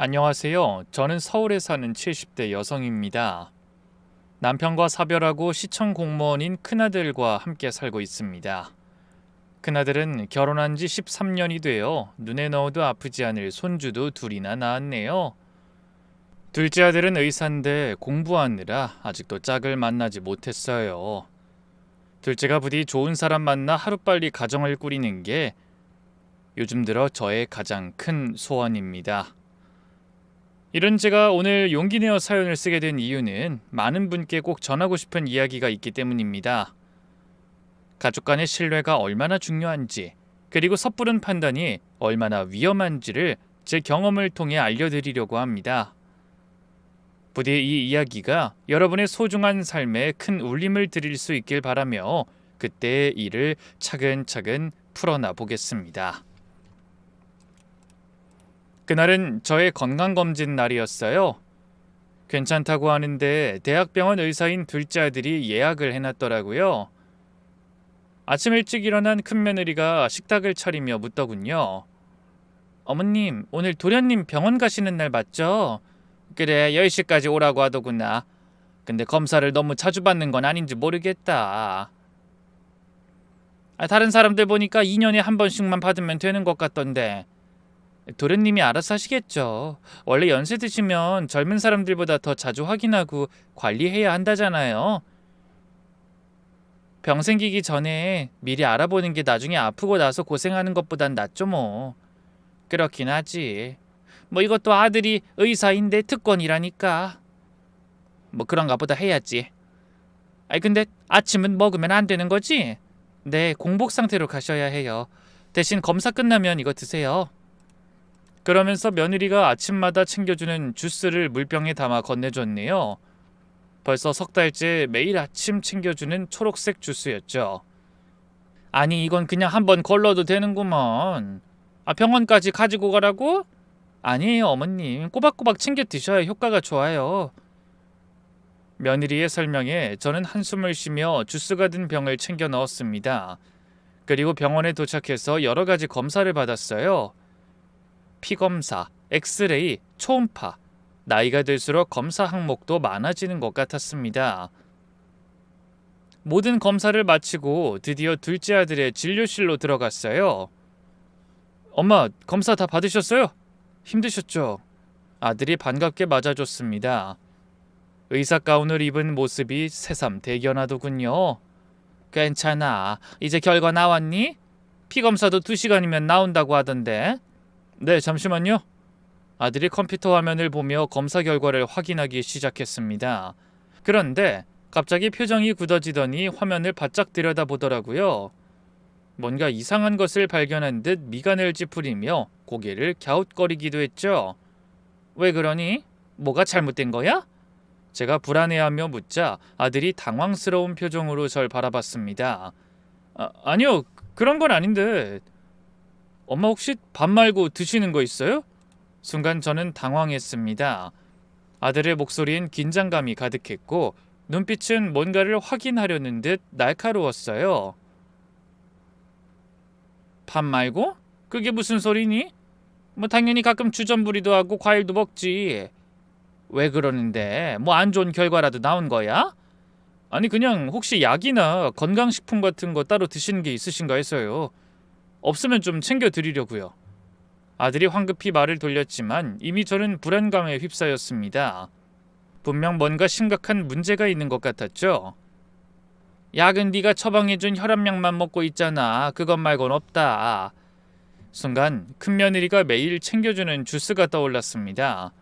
안녕하세요. 저는 서울에 사는 70대 여성입니다. 남편과 사별하고 시청 공무원인 큰아들과 함께 살고 있습니다. 큰아들은 결혼한 지 13년이 되어 눈에 넣어도 아프지 않을 손주도 둘이나 낳았네요. 둘째 아들은 의사인데 공부하느라 아직도 짝을 만나지 못했어요. 둘째가 부디 좋은 사람 만나 하루빨리 가정을 꾸리는 게 요즘 들어 저의 가장 큰 소원입니다. 이런 제가 오늘 용기 내어 사연을 쓰게 된 이유는 많은 분께 꼭 전하고 싶은 이야기가 있기 때문입니다. 가족 간의 신뢰가 얼마나 중요한지, 그리고 섣부른 판단이 얼마나 위험한지를 제 경험을 통해 알려드리려고 합니다. 부디 이 이야기가 여러분의 소중한 삶에 큰 울림을 드릴 수 있길 바라며 그때의 일을 차근차근 풀어나 보겠습니다. 그날은 저의 건강검진 날이었어요. 괜찮다고 하는데 대학병원 의사인 둘째 아들이 예약을 해놨더라고요. 아침 일찍 일어난 큰며느리가 식탁을 차리며 묻더군요. 어머님, 오늘 도련님 병원 가시는 날 맞죠? 그래, 10시까지 오라고 하더구나. 근데 검사를 너무 자주 받는 건 아닌지 모르겠다. 다른 사람들 보니까 2년에 한 번씩만 받으면 되는 것 같던데. 도련님이 알아서 하시겠죠. 원래 연세 드시면 젊은 사람들보다 더 자주 확인하고 관리해야 한다잖아요. 병 생기기 전에 미리 알아보는 게 나중에 아프고 나서 고생하는 것보단 낫죠 뭐. 그렇긴 하지. 뭐 이것도 아들이 의사인데 특권이라니까. 뭐 그런가 보다 해야지. 근데 아침은 먹으면 안 되는 거지? 네, 공복 상태로 가셔야 해요. 대신 검사 끝나면 이거 드세요. 그러면서 며느리가 아침마다 챙겨주는 주스를 물병에 담아 건네줬네요. 벌써 석 달째 매일 아침 챙겨주는 초록색 주스였죠. 아니 이건 그냥 한번 걸러도 되는구먼. 병원까지 가지고 가라고? 아니에요 어머님. 꼬박꼬박 챙겨 드셔야 효과가 좋아요. 며느리의 설명에 저는 한숨을 쉬며 주스가 든 병을 챙겨 넣었습니다. 그리고 병원에 도착해서 여러 가지 검사를 받았어요. 피검사, 엑스레이, 초음파. 나이가 들수록 검사 항목도 많아지는 것 같았습니다. 모든 검사를 마치고 드디어 둘째 아들의 진료실로 들어갔어요. 엄마, 검사 다 받으셨어요? 힘드셨죠? 아들이 반갑게 맞아줬습니다. 의사 가운을 입은 모습이 새삼 대견하더군요. 괜찮아. 이제 결과 나왔니? 피검사도 2시간이면 나온다고 하던데. 네, 잠시만요. 아들이 컴퓨터 화면을 보며 검사 결과를 확인하기 시작했습니다. 그런데 갑자기 표정이 굳어지더니 화면을 바짝 들여다보더라고요. 뭔가 이상한 것을 발견한 듯 미간을 찌푸리며 고개를 갸웃거리기도 했죠. 왜 그러니? 뭐가 잘못된 거야? 제가 불안해하며 묻자 아들이 당황스러운 표정으로 절 바라봤습니다. 아니요, 그런 건 아닌데. 엄마 혹시 밥 말고 드시는 거 있어요? 순간 저는 당황했습니다. 아들의 목소리엔 긴장감이 가득했고 눈빛은 뭔가를 확인하려는 듯 날카로웠어요. 밥 말고? 그게 무슨 소리니? 뭐 당연히 가끔 주전부리도 하고 과일도 먹지. 왜 그러는데? 뭐 안 좋은 결과라도 나온 거야? 아니 그냥 혹시 약이나 건강식품 같은 거 따로 드시는 게 있으신가 해서요. 없으면 좀 챙겨드리려고요. 아들이 황급히 말을 돌렸지만 이미 저는 불안감에 휩싸였습니다. 분명 뭔가 심각한 문제가 있는 것 같았죠. 약은 네가 처방해준 혈압약만 먹고 있잖아. 그것 말곤 없다. 순간 큰며느리가 매일 챙겨주는 주스가 떠올랐습니다.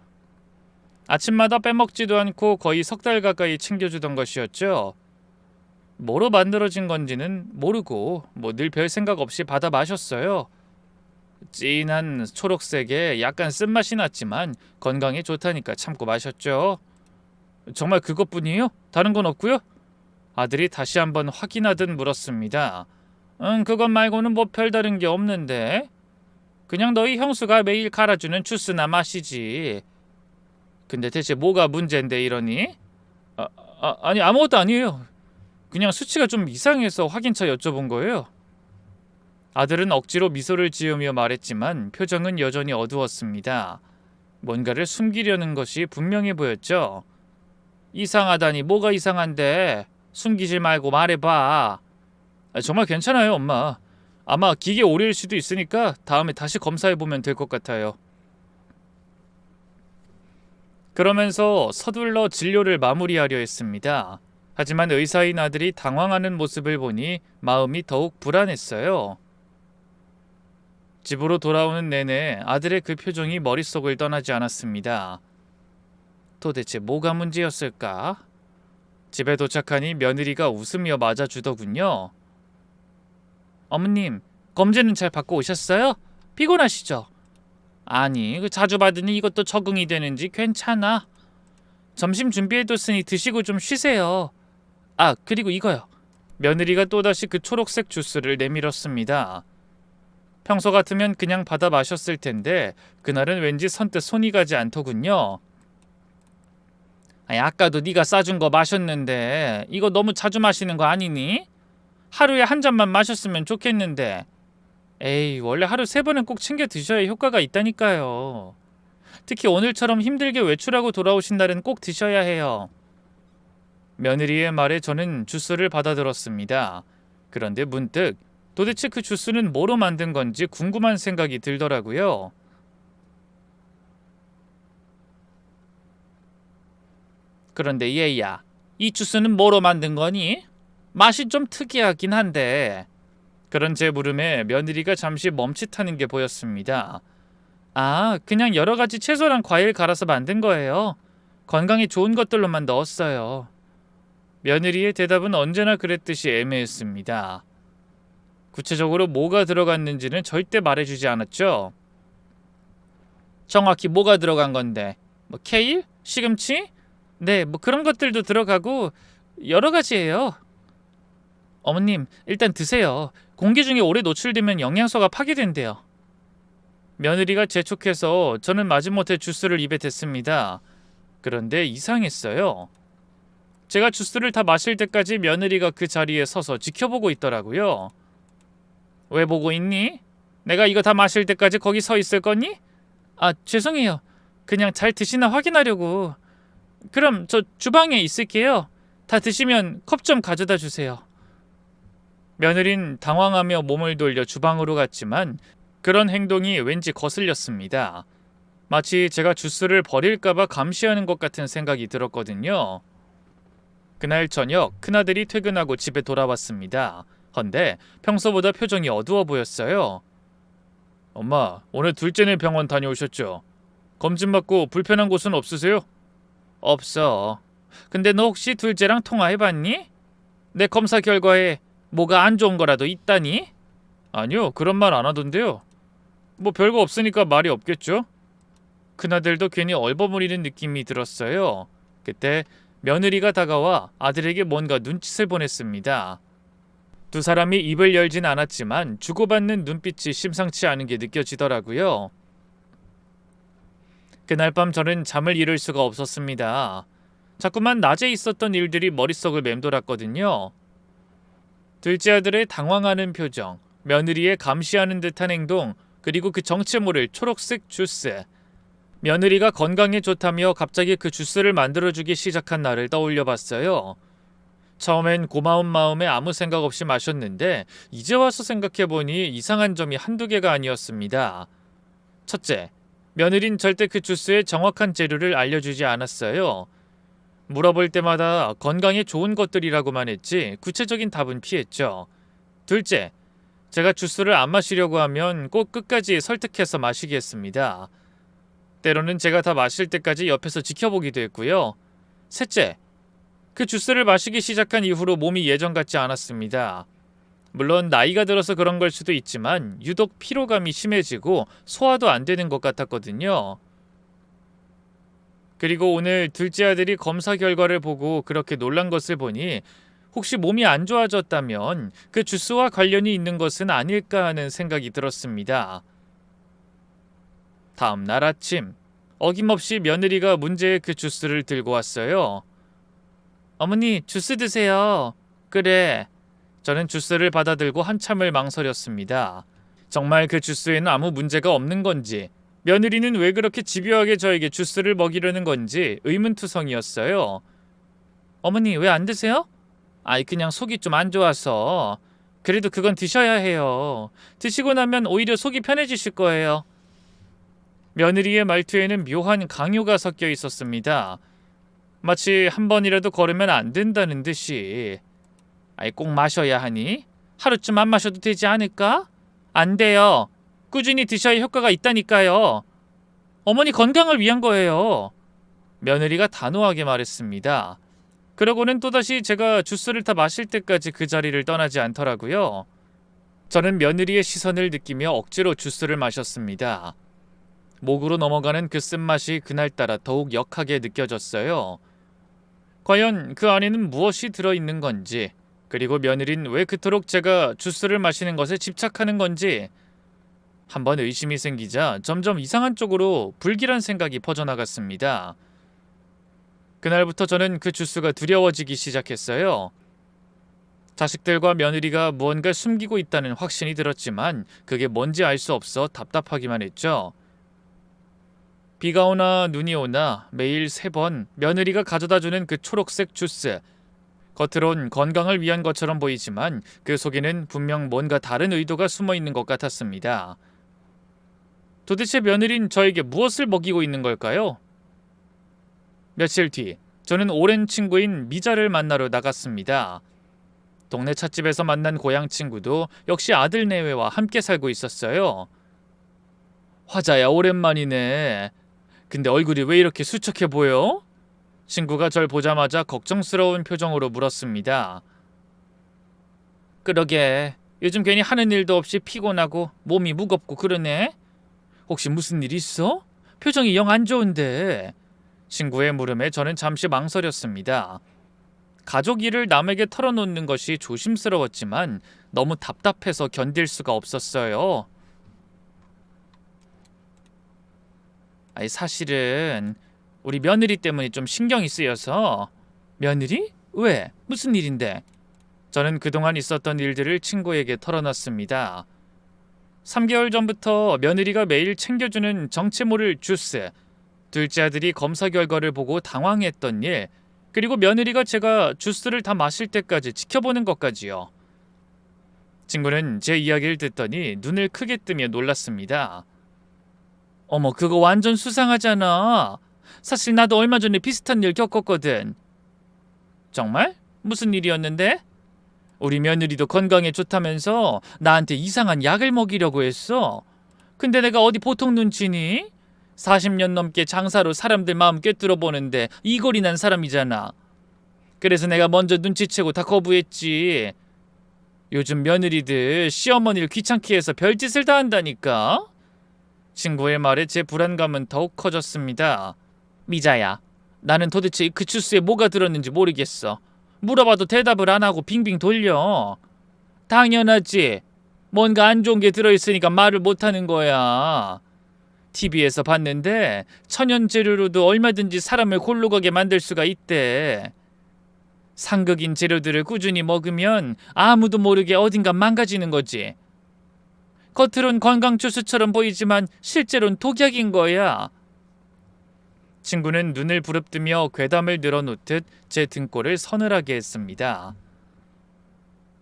아침마다 빼먹지도 않고 거의 석 달 가까이 챙겨주던 것이었죠. 뭐로 만들어진 건지는 모르고 늘 별 생각 없이 받아 마셨어요. 진한 초록색에 약간 쓴맛이 났지만 건강에 좋다니까 참고 마셨죠. 정말 그것뿐이에요? 다른 건 없고요? 아들이 다시 한번 확인하듯 물었습니다. 그것 말고는 뭐 별다른 게 없는데. 그냥 너희 형수가 매일 갈아주는 주스나 마시지. 근데 대체 뭐가 문제인데 이러니? 아니 아무것도 아니에요. 그냥 수치가 좀 이상해서 확인차 여쭤본 거예요. 아들은 억지로 미소를 지으며 말했지만 표정은 여전히 어두웠습니다. 뭔가를 숨기려는 것이 분명해 보였죠. 이상하다니 뭐가 이상한데? 숨기지 말고 말해봐. 정말 괜찮아요, 엄마. 아마 기계 오류일 수도 있으니까 다음에 다시 검사해보면 될 것 같아요. 그러면서 서둘러 진료를 마무리하려 했습니다. 하지만 의사인 아들이 당황하는 모습을 보니 마음이 더욱 불안했어요. 집으로 돌아오는 내내 아들의 그 표정이 머릿속을 떠나지 않았습니다. 도대체 뭐가 문제였을까? 집에 도착하니 며느리가 웃으며 맞아주더군요. 어머님, 검진은 잘 받고 오셨어요? 피곤하시죠? 아니, 자주 받으니 이것도 적응이 되는지 괜찮아. 점심 준비해뒀으니 드시고 좀 쉬세요. 아, 그리고 이거요. 며느리가 또다시 그 초록색 주스를 내밀었습니다. 평소 같으면 그냥 받아 마셨을 텐데 그날은 왠지 선뜻 손이 가지 않더군요. 아니, 아까도 네가 싸준 거 마셨는데 이거 너무 자주 마시는 거 아니니? 하루에 한 잔만 마셨으면 좋겠는데. 에이, 원래 하루 3번은 꼭 챙겨 드셔야 효과가 있다니까요. 특히 오늘처럼 힘들게 외출하고 돌아오신 날은 꼭 드셔야 해요. 며느리의 말에 저는 주스를 받아들었습니다. 그런데 문득 도대체 그 주스는 뭐로 만든 건지 궁금한 생각이 들더라고요. 그런데 얘야, 이 주스는 뭐로 만든 거니? 맛이 좀 특이하긴 한데. 그런 제 물음에 며느리가 잠시 멈칫하는 게 보였습니다. 아, 그냥 여러 가지 채소랑 과일 갈아서 만든 거예요. 건강에 좋은 것들로만 넣었어요. 며느리의 대답은 언제나 그랬듯이 애매했습니다. 구체적으로 뭐가 들어갔는지는 절대 말해주지 않았죠. 정확히 뭐가 들어간 건데? 뭐 케일? 시금치? 네, 뭐 그런 것들도 들어가고 여러 가지예요. 어머님, 일단 드세요. 공기 중에 오래 노출되면 영양소가 파괴된대요. 며느리가 재촉해서 저는 마지못해 주스를 입에 댔습니다. 그런데 이상했어요. 제가 주스를 다 마실 때까지 며느리가 그 자리에 서서 지켜보고 있더라고요. 왜 보고 있니? 내가 이거 다 마실 때까지 거기 서 있을 거니? 아, 죄송해요. 그냥 잘 드시나 확인하려고. 그럼 저 주방에 있을게요. 다 드시면 컵 좀 가져다 주세요. 며느린 당황하며 몸을 돌려 주방으로 갔지만 그런 행동이 왠지 거슬렸습니다. 마치 제가 주스를 버릴까봐 감시하는 것 같은 생각이 들었거든요. 그날 저녁 큰아들이 퇴근하고 집에 돌아왔습니다. 헌데 평소보다 표정이 어두워 보였어요. 엄마, 오늘 둘째네 병원 다녀오셨죠? 검진 받고 불편한 곳은 없으세요? 없어. 근데 너 혹시 둘째랑 통화해봤니? 내 검사 결과에 뭐가 안 좋은 거라도 있다니? 아니요, 그런 말 안 하던데요. 뭐 별거 없으니까 말이 없겠죠? 큰아들도 괜히 얼버무리는 느낌이 들었어요. 그때 며느리가 다가와 아들에게 뭔가 눈짓을 보냈습니다. 두 사람이 입을 열진 않았지만 주고받는 눈빛이 심상치 않은 게 느껴지더라고요. 그날 밤 저는 잠을 이룰 수가 없었습니다. 자꾸만 낮에 있었던 일들이 머릿속을 맴돌았거든요. 둘째 아들의 당황하는 표정, 며느리의 감시하는 듯한 행동, 그리고 그 정체 모를 초록색 주스. 며느리가 건강에 좋다며 갑자기 그 주스를 만들어주기 시작한 날을 떠올려 봤어요. 처음엔 고마운 마음에 아무 생각 없이 마셨는데 이제 와서 생각해보니 이상한 점이 한두 개가 아니었습니다. 첫째, 며느린 절대 그 주스의 정확한 재료를 알려주지 않았어요. 물어볼 때마다 건강에 좋은 것들이라고만 했지 구체적인 답은 피했죠. 둘째, 제가 주스를 안 마시려고 하면 꼭 끝까지 설득해서 마시게 했습니다. 때로는 제가 다 마실 때까지 옆에서 지켜보기도 했고요. 셋째, 그 주스를 마시기 시작한 이후로 몸이 예전 같지 않았습니다. 물론 나이가 들어서 그런 걸 수도 있지만 유독 피로감이 심해지고 소화도 안 되는 것 같았거든요. 그리고 오늘 둘째 아들이 검사 결과를 보고 그렇게 놀란 것을 보니 혹시 몸이 안 좋아졌다면 그 주스와 관련이 있는 것은 아닐까 하는 생각이 들었습니다. 다음 날 아침, 어김없이 며느리가 문제의 그 주스를 들고 왔어요. 어머니, 주스 드세요. 그래. 저는 주스를 받아들고 한참을 망설였습니다. 정말 그 주스에는 아무 문제가 없는 건지, 며느리는 왜 그렇게 집요하게 저에게 주스를 먹이려는 건지 의문투성이었어요. 어머니 왜 안 드세요? 아이 그냥 속이 좀 안 좋아서. 그래도 그건 드셔야 해요. 드시고 나면 오히려 속이 편해지실 거예요. 며느리의 말투에는 묘한 강요가 섞여 있었습니다. 마치 한 번이라도 걸으면 안 된다는 듯이. 아이 꼭 마셔야 하니? 하루쯤 안 마셔도 되지 않을까? 안 돼요. 꾸준히 드셔야 효과가 있다니까요. 어머니 건강을 위한 거예요. 며느리가 단호하게 말했습니다. 그러고는 또다시 제가 주스를 다 마실 때까지 그 자리를 떠나지 않더라고요. 저는 며느리의 시선을 느끼며 억지로 주스를 마셨습니다. 목으로 넘어가는 그 쓴맛이 그날따라 더욱 역하게 느껴졌어요. 과연 그 안에는 무엇이 들어있는 건지, 그리고 며느린 왜 그토록 제가 주스를 마시는 것에 집착하는 건지 한번 의심이 생기자 점점 이상한 쪽으로 불길한 생각이 퍼져나갔습니다. 그날부터 저는 그 주스가 두려워지기 시작했어요. 자식들과 며느리가 무언가 숨기고 있다는 확신이 들었지만 그게 뭔지 알 수 없어 답답하기만 했죠. 비가 오나 눈이 오나 매일 3번 며느리가 가져다주는 그 초록색 주스. 겉으론 건강을 위한 것처럼 보이지만 그 속에는 분명 뭔가 다른 의도가 숨어 있는 것 같았습니다. 도대체 며느린 저에게 무엇을 먹이고 있는 걸까요? 며칠 뒤 저는 오랜 친구인 미자를 만나러 나갔습니다. 동네 찻집에서 만난 고향 친구도 역시 아들 내외와 함께 살고 있었어요. 화자야 오랜만이네. 근데 얼굴이 왜 이렇게 수척해 보여? 친구가 절 보자마자 걱정스러운 표정으로 물었습니다. 그러게 요즘 괜히 하는 일도 없이 피곤하고 몸이 무겁고 그러네. 혹시 무슨 일 있어? 표정이 영 안 좋은데. 친구의 물음에 저는 잠시 망설였습니다. 가족 일을 남에게 털어놓는 것이 조심스러웠지만 너무 답답해서 견딜 수가 없었어요. 아니 사실은 우리 며느리 때문에 좀 신경이 쓰여서. 며느리? 왜? 무슨 일인데? 저는 그동안 있었던 일들을 친구에게 털어놨습니다. 3개월 전부터 며느리가 매일 챙겨주는 정체 모를 주스, 둘째 아들이 검사 결과를 보고 당황했던 일, 그리고 며느리가 제가 주스를 다 마실 때까지 지켜보는 것까지요. 친구는 제 이야기를 듣더니 눈을 크게 뜨며 놀랐습니다. 어머 그거 완전 수상하잖아. 사실 나도 얼마 전에 비슷한 일 겪었거든. 정말? 무슨 일이었는데? 우리 며느리도 건강에 좋다면서 나한테 이상한 약을 먹이려고 했어. 근데 내가 어디 보통 눈치니? 40년 넘게 장사로 사람들 마음 꿰뚫어 보는데 이골이 난 사람이잖아. 그래서 내가 먼저 눈치채고 다 거부했지. 요즘 며느리들 시어머니를 귀찮게 해서 별짓을 다 한다니까. 친구의 말에 제 불안감은 더욱 커졌습니다. 미자야, 나는 도대체 그 주스에 뭐가 들었는지 모르겠어. 물어봐도 대답을 안 하고 빙빙 돌려. 당연하지. 뭔가 안 좋은 게 들어있으니까 말을 못 하는 거야. TV에서 봤는데 천연 재료로도 얼마든지 사람을 골로 가게 만들 수가 있대. 상극인 재료들을 꾸준히 먹으면 아무도 모르게 어딘가 망가지는 거지. 겉으론 건강 주스처럼 보이지만 실제로는 독약인 거야. 친구는 눈을 부릅뜨며 괴담을 늘어놓듯 제 등골을 서늘하게 했습니다.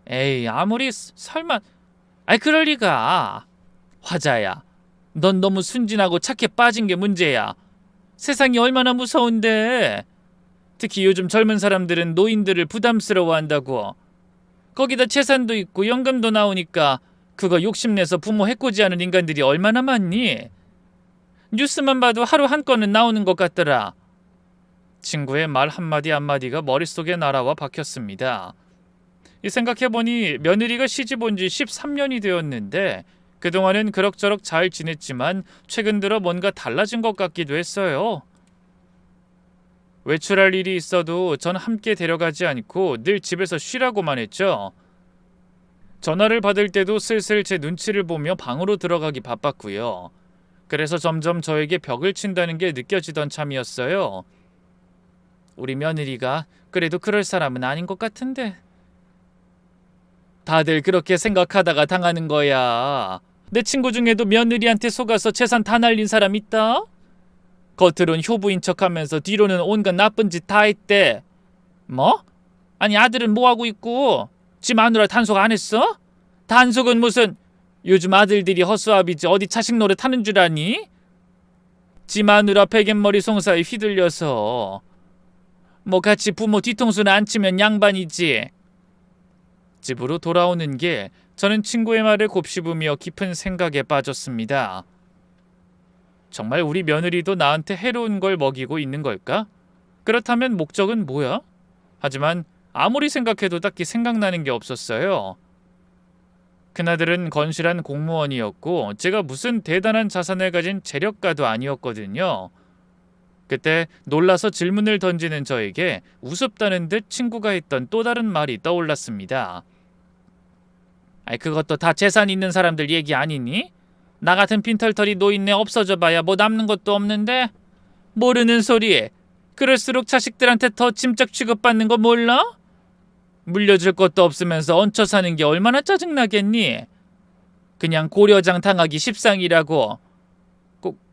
에이 아무리 설마. 아이 그럴 리가. 화자야, 넌 너무 순진하고 착해 빠진 게 문제야. 세상이 얼마나 무서운데. 특히 요즘 젊은 사람들은 노인들을 부담스러워한다고. 거기다 재산도 있고 연금도 나오니까 그거 욕심내서 부모 해코지하는 인간들이 얼마나 많니? 뉴스만 봐도 하루 한 건은 나오는 것 같더라. 친구의 말 한마디 한마디가 머릿속에 날아와 박혔습니다. 생각해보니 며느리가 시집 온 지 13년이 되었는데 그동안은 그럭저럭 잘 지냈지만 최근 들어 뭔가 달라진 것 같기도 했어요. 외출할 일이 있어도 전 함께 데려가지 않고 늘 집에서 쉬라고만 했죠. 전화를 받을 때도 슬슬 제 눈치를 보며 방으로 들어가기 바빴고요. 그래서 점점 저에게 벽을 친다는 게 느껴지던 참이었어요. 우리 며느리가 그래도 그럴 사람은 아닌 것 같은데. 다들 그렇게 생각하다가 당하는 거야. 내 친구 중에도 며느리한테 속아서 재산 다 날린 사람 있다. 겉으론 효부인 척하면서 뒤로는 온갖 나쁜 짓 다 했대. 뭐? 아니 아들은 뭐하고 있고 지 마누라 단속 안 했어? 단속은 무슨, 요즘 아들들이 허수아비지 어디 자식 노릇 하는 줄 아니? 지 마누라 베갯머리 송사에 휘둘려서 뭐 같이 부모 뒤통수는 안 치면 양반이지. 집으로 돌아오는 길 저는 친구의 말을 곱씹으며 깊은 생각에 빠졌습니다. 정말 우리 며느리도 나한테 해로운 걸 먹이고 있는 걸까? 그렇다면 목적은 뭐야? 하지만 아무리 생각해도 딱히 생각나는 게 없었어요. 큰아들은 건실한 공무원이었고 제가 무슨 대단한 자산을 가진 재력가도 아니었거든요. 그때 놀라서 질문을 던지는 저에게 우습다는 듯 친구가 했던 또 다른 말이 떠올랐습니다. 아이, 그것도 다 재산 있는 사람들 얘기 아니니? 나 같은 빈털터리 노인네 없어져 봐야 뭐 남는 것도 없는데? 모르는 소리. 그럴수록 자식들한테 더 짐작 취급받는 거 몰라? 물려줄 것도 없으면서 얹혀 사는 게 얼마나 짜증나겠니? 그냥 고려장 당하기 십상이라고.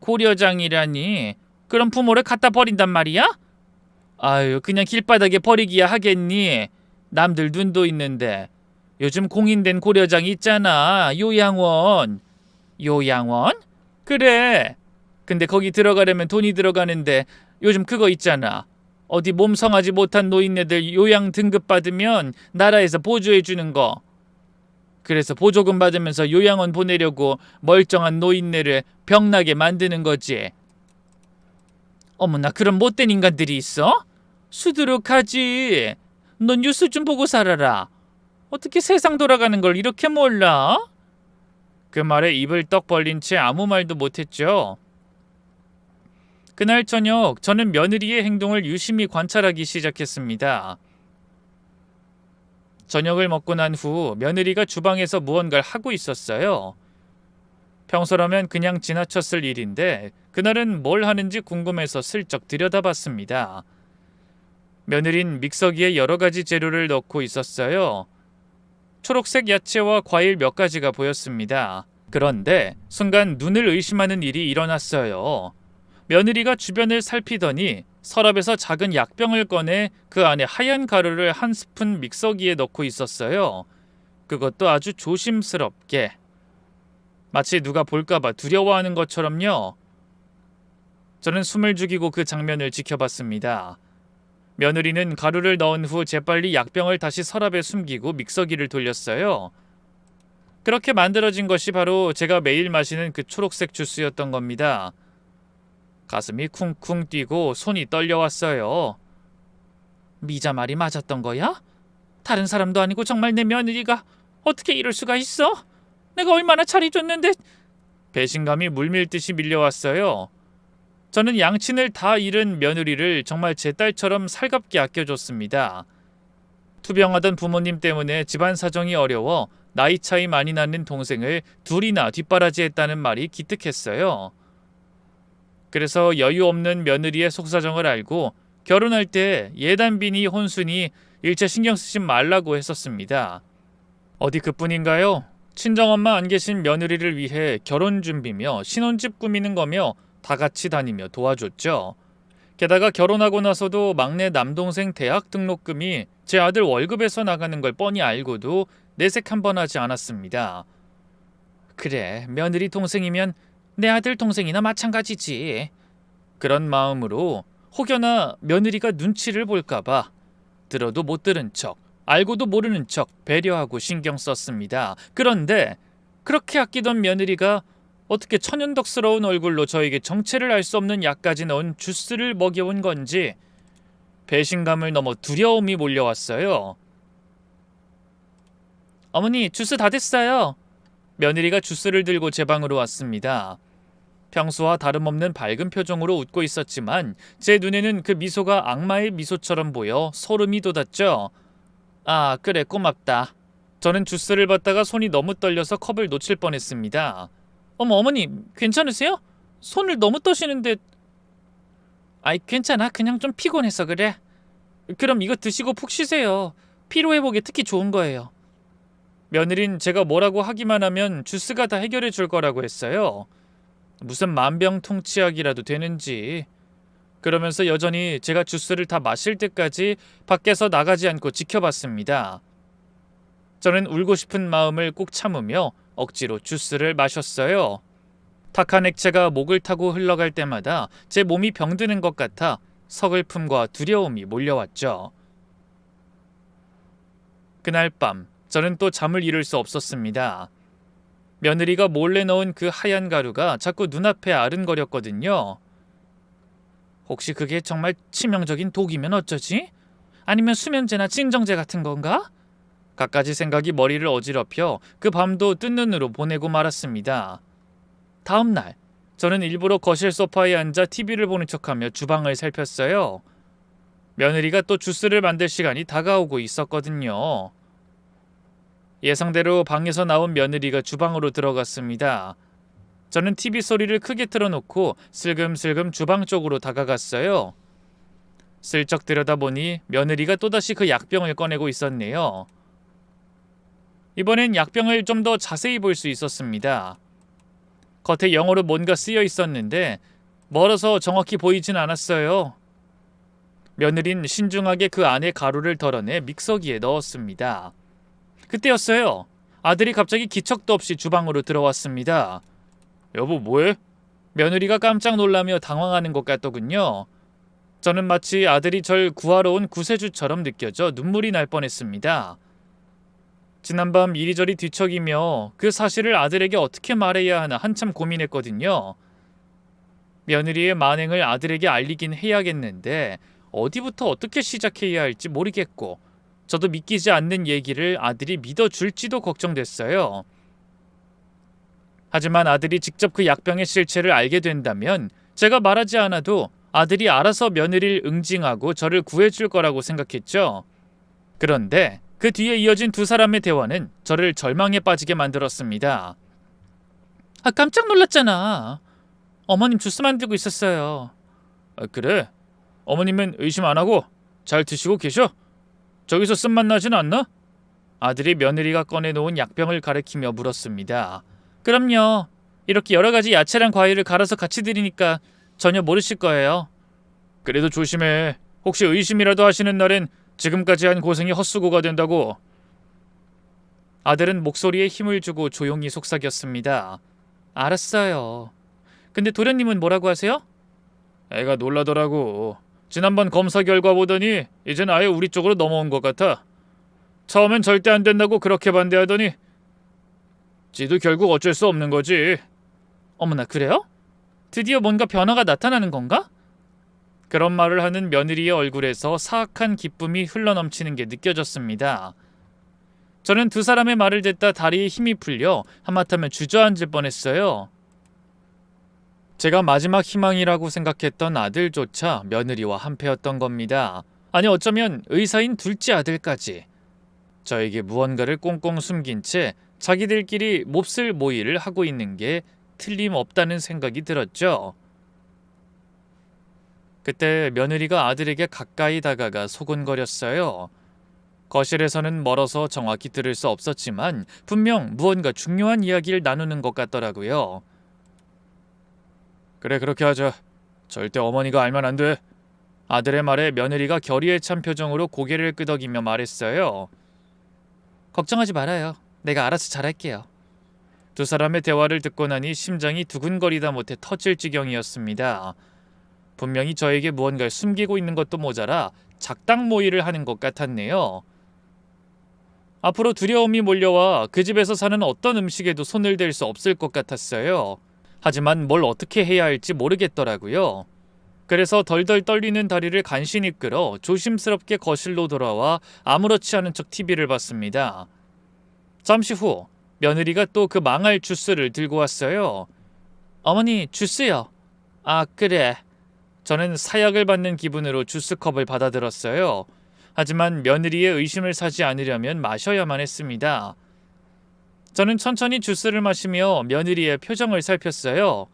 고려장이라니? 그럼 부모를 갖다 버린단 말이야? 아유, 그냥 길바닥에 버리기야 하겠니? 남들 눈도 있는데. 요즘 공인된 고려장 있잖아. 요양원. 요양원? 그래. 근데 거기 들어가려면 돈이 들어가는데 요즘 그거 있잖아. 어디 몸 성하지 못한 노인네들 요양 등급 받으면 나라에서 보조해 주는 거. 그래서 보조금 받으면서 요양원 보내려고 멀쩡한 노인네를 병나게 만드는 거지. 어머나, 그런 못된 인간들이 있어? 수두룩하지. 넌 뉴스 좀 보고 살아라. 어떻게 세상 돌아가는 걸 이렇게 몰라? 그 말에 입을 떡 벌린 채 아무 말도 못했죠. 그날 저녁 저는 며느리의 행동을 유심히 관찰하기 시작했습니다. 저녁을 먹고 난 후 며느리가 주방에서 무언가를 하고 있었어요. 평소라면 그냥 지나쳤을 일인데 그날은 뭘 하는지 궁금해서 슬쩍 들여다봤습니다. 며느린 믹서기에 여러 가지 재료를 넣고 있었어요. 초록색 야채와 과일 몇 가지가 보였습니다. 그런데 순간 눈을 의심하는 일이 일어났어요. 며느리가 주변을 살피더니 서랍에서 작은 약병을 꺼내 그 안에 하얀 가루를 한 스푼 믹서기에 넣고 있었어요. 그것도 아주 조심스럽게. 마치 누가 볼까봐 두려워하는 것처럼요. 저는 숨을 죽이고 그 장면을 지켜봤습니다. 며느리는 가루를 넣은 후 재빨리 약병을 다시 서랍에 숨기고 믹서기를 돌렸어요. 그렇게 만들어진 것이 바로 제가 매일 마시는 그 초록색 주스였던 겁니다. 가슴이 쿵쿵 뛰고 손이 떨려왔어요. 미자 말이 맞았던 거야? 다른 사람도 아니고 정말 내 며느리가 어떻게 이럴 수가 있어? 내가 얼마나 잘해줬는데. 배신감이 물밀듯이 밀려왔어요. 저는 양친을 다 잃은 며느리를 정말 제 딸처럼 살갑게 아껴줬습니다. 투병하던 부모님 때문에 집안 사정이 어려워 나이 차이 많이 나는 동생을 둘이나 뒷바라지했다는 말이 기특했어요. 그래서 여유 없는 며느리의 속사정을 알고 결혼할 때 예단비니 혼수니 일체 신경 쓰지 말라고 했었습니다. 어디 그뿐인가요? 친정엄마 안 계신 며느리를 위해 결혼 준비며 신혼집 꾸미는 거며 다 같이 다니며 도와줬죠. 게다가 결혼하고 나서도 막내 남동생 대학 등록금이 제 아들 월급에서 나가는 걸 뻔히 알고도 내색 한 번 하지 않았습니다. 그래, 며느리 동생이면 내 아들 동생이나 마찬가지지. 그런 마음으로 혹여나 며느리가 눈치를 볼까봐 들어도 못 들은 척, 알고도 모르는 척 배려하고 신경 썼습니다. 그런데 그렇게 아끼던 며느리가 어떻게 천연덕스러운 얼굴로 저에게 정체를 알 수 없는 약까지 넣은 주스를 먹여온 건지 배신감을 넘어 두려움이 몰려왔어요. 어머니, 주스 다 됐어요. 며느리가 주스를 들고 제 방으로 왔습니다. 평소와 다름없는 밝은 표정으로 웃고 있었지만 제 눈에는 그 미소가 악마의 미소처럼 보여 소름이 돋았죠. 아, 그래, 고맙다. 저는 주스를 받다가 손이 너무 떨려서 컵을 놓칠 뻔했습니다. 어머니, 괜찮으세요? 손을 너무 떠시는데. 아이, 괜찮아. 그냥 좀 피곤해서 그래. 그럼 이거 드시고 푹 쉬세요. 피로회복에 특히 좋은 거예요. 며느린 제가 뭐라고 하기만 하면 주스가 다 해결해 줄 거라고 했어요. 무슨 만병통치약이라도 되는지. 그러면서 여전히 제가 주스를 다 마실 때까지 밖에서 나가지 않고 지켜봤습니다. 저는 울고 싶은 마음을 꾹 참으며 억지로 주스를 마셨어요. 탁한 액체가 목을 타고 흘러갈 때마다 제 몸이 병드는 것 같아 서글픔과 두려움이 몰려왔죠. 그날 밤 저는 또 잠을 이룰 수 없었습니다. 며느리가 몰래 넣은 그 하얀 가루가 자꾸 눈앞에 아른거렸거든요. 혹시 그게 정말 치명적인 독이면 어쩌지? 아니면 수면제나 진정제 같은 건가? 갖가지 생각이 머리를 어지럽혀 그 밤도 뜬 눈으로 보내고 말았습니다. 다음 날 저는 일부러 거실 소파에 앉아 TV를 보는 척하며 주방을 살폈어요. 며느리가 또 주스를 만들 시간이 다가오고 있었거든요. 예상대로 방에서 나온 며느리가 주방으로 들어갔습니다. 저는 TV 소리를 크게 틀어놓고 슬금슬금 주방 쪽으로 다가갔어요. 슬쩍 들여다보니 며느리가 또다시 그 약병을 꺼내고 있었네요. 이번엔 약병을 좀 더 자세히 볼 수 있었습니다. 겉에 영어로 뭔가 쓰여 있었는데 멀어서 정확히 보이진 않았어요. 며느린 신중하게 그 안에 가루를 덜어내 믹서기에 넣었습니다. 그때였어요. 아들이 갑자기 기척도 없이 주방으로 들어왔습니다. 여보 뭐해? 며느리가 깜짝 놀라며 당황하는 것 같더군요. 저는 마치 아들이 절 구하러 온 구세주처럼 느껴져 눈물이 날 뻔했습니다. 지난밤 이리저리 뒤척이며 그 사실을 아들에게 어떻게 말해야 하나 한참 고민했거든요. 며느리의 만행을 아들에게 알리긴 해야겠는데 어디부터 어떻게 시작해야 할지 모르겠고 저도 믿기지 않는 얘기를 아들이 믿어줄지도 걱정됐어요. 하지만 아들이 직접 그 약병의 실체를 알게 된다면 제가 말하지 않아도 아들이 알아서 며느리를 응징하고 저를 구해줄 거라고 생각했죠. 그런데 그 뒤에 이어진 두 사람의 대화는 저를 절망에 빠지게 만들었습니다. 깜짝 놀랐잖아. 어머님 주스 만들고 있었어요. 그래? 어머님은 의심 안 하고 잘 드시고 계셔? 저기서 쓴맛 나진 않나? 아들이 며느리가 꺼내놓은 약병을 가리키며 물었습니다. 그럼요. 이렇게 여러 가지 야채랑 과일을 갈아서 같이 드리니까 전혀 모르실 거예요. 그래도 조심해. 혹시 의심이라도 하시는 날엔 지금까지 한 고생이 헛수고가 된다고. 아들은 목소리에 힘을 주고 조용히 속삭였습니다. 알았어요. 근데 도련님은 뭐라고 하세요? 애가 놀라더라고. 지난번 검사 결과 보더니 이젠 아예 우리 쪽으로 넘어온 것 같아. 처음엔 절대 안 된다고 그렇게 반대하더니 지도 결국 어쩔 수 없는 거지. 어머나 그래요? 드디어 뭔가 변화가 나타나는 건가? 그런 말을 하는 며느리의 얼굴에서 사악한 기쁨이 흘러넘치는 게 느껴졌습니다. 저는 두 사람의 말을 듣다 다리에 힘이 풀려 하마터면 주저앉을 뻔했어요. 제가 마지막 희망이라고 생각했던 아들조차 며느리와 한패였던 겁니다. 아니 어쩌면 의사인 둘째 아들까지. 저에게 무언가를 꽁꽁 숨긴 채 자기들끼리 몹쓸 모의를 하고 있는 게 틀림없다는 생각이 들었죠. 그때 며느리가 아들에게 가까이 다가가 소곤거렸어요. 거실에서는 멀어서 정확히 들을 수 없었지만 분명 무언가 중요한 이야기를 나누는 것 같더라고요. 그래 그렇게 하자. 절대 어머니가 알면 안 돼. 아들의 말에 며느리가 결의에 찬 표정으로 고개를 끄덕이며 말했어요. 걱정하지 말아요. 내가 알아서 잘할게요. 두 사람의 대화를 듣고 나니 심장이 두근거리다 못해 터질 지경이었습니다. 분명히 저에게 무언가를 숨기고 있는 것도 모자라 작당 모의를 하는 것 같았네요. 앞으로 두려움이 몰려와 그 집에서 사는 어떤 음식에도 손을 댈 수 없을 것 같았어요. 하지만 뭘 어떻게 해야 할지 모르겠더라고요. 그래서 덜덜 떨리는 다리를 간신히 끌어 조심스럽게 거실로 돌아와 아무렇지 않은 척 TV를 봤습니다. 잠시 후 며느리가 또 그 망할 주스를 들고 왔어요. 어머니 주스요. 아 그래. 저는 사약을 받는 기분으로 주스컵을 받아들었어요. 하지만 며느리의 의심을 사지 않으려면 마셔야만 했습니다. 저는 천천히 주스를 마시며 며느리의 표정을 살폈어요.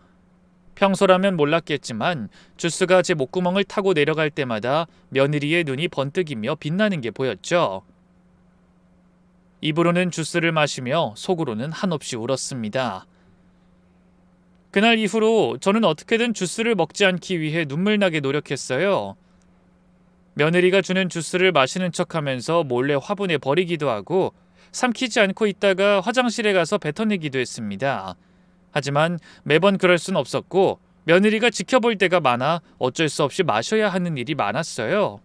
평소라면 몰랐겠지만 주스가 제 목구멍을 타고 내려갈 때마다 며느리의 눈이 번뜩이며 빛나는 게 보였죠. 입으로는 주스를 마시며 속으로는 한없이 울었습니다. 그날 이후로 저는 어떻게든 주스를 먹지 않기 위해 눈물 나게 노력했어요. 며느리가 주는 주스를 마시는 척하면서 몰래 화분에 버리기도 하고 삼키지 않고 있다가 화장실에 가서 뱉어내기도 했습니다. 하지만 매번 그럴 순 없었고 며느리가 지켜볼 때가 많아 어쩔 수 없이 마셔야 하는 일이 많았어요.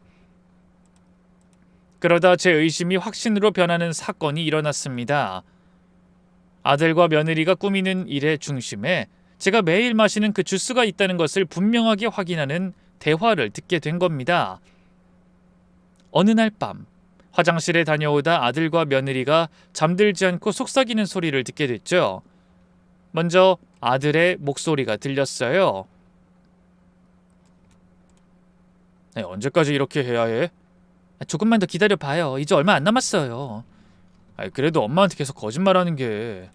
그러다 제 의심이 확신으로 변하는 사건이 일어났습니다. 아들과 며느리가 꾸미는 일의 중심에 제가 매일 마시는 그 주스가 있다는 것을 분명하게 확인하는 대화를 듣게 된 겁니다. 어느 날 밤 화장실에 다녀오다 아들과 며느리가 잠들지 않고 속삭이는 소리를 듣게 됐죠. 먼저 아들의 목소리가 들렸어요. 언제까지 이렇게 해야 해? 조금만 더 기다려봐요. 이제 얼마 안 남았어요. 그래도 엄마한테 계속 거짓말하는 게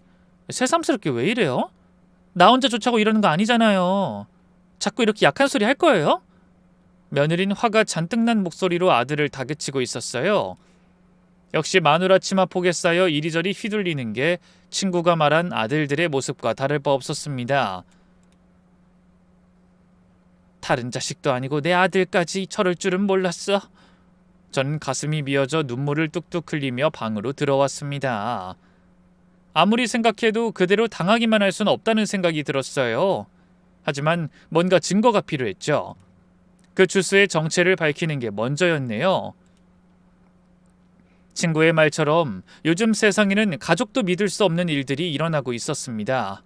새삼스럽게 왜 이래요? 나 혼자 좋자고 이러는 거 아니잖아요. 자꾸 이렇게 약한 소리 할 거예요? 며느리는 화가 잔뜩 난 목소리로 아들을 다그치고 있었어요. 역시 마누라 치마 폭에 쌓여 이리저리 휘둘리는 게 친구가 말한 아들들의 모습과 다를 바 없었습니다. 다른 자식도 아니고 내 아들까지 저럴 줄은 몰랐어. 전 가슴이 미어져 눈물을 뚝뚝 흘리며 방으로 들어왔습니다. 아무리 생각해도 그대로 당하기만 할 수는 없다는 생각이 들었어요. 하지만 뭔가 증거가 필요했죠. 그 주스의 정체를 밝히는 게 먼저였네요. 친구의 말처럼 요즘 세상에는 가족도 믿을 수 없는 일들이 일어나고 있었습니다.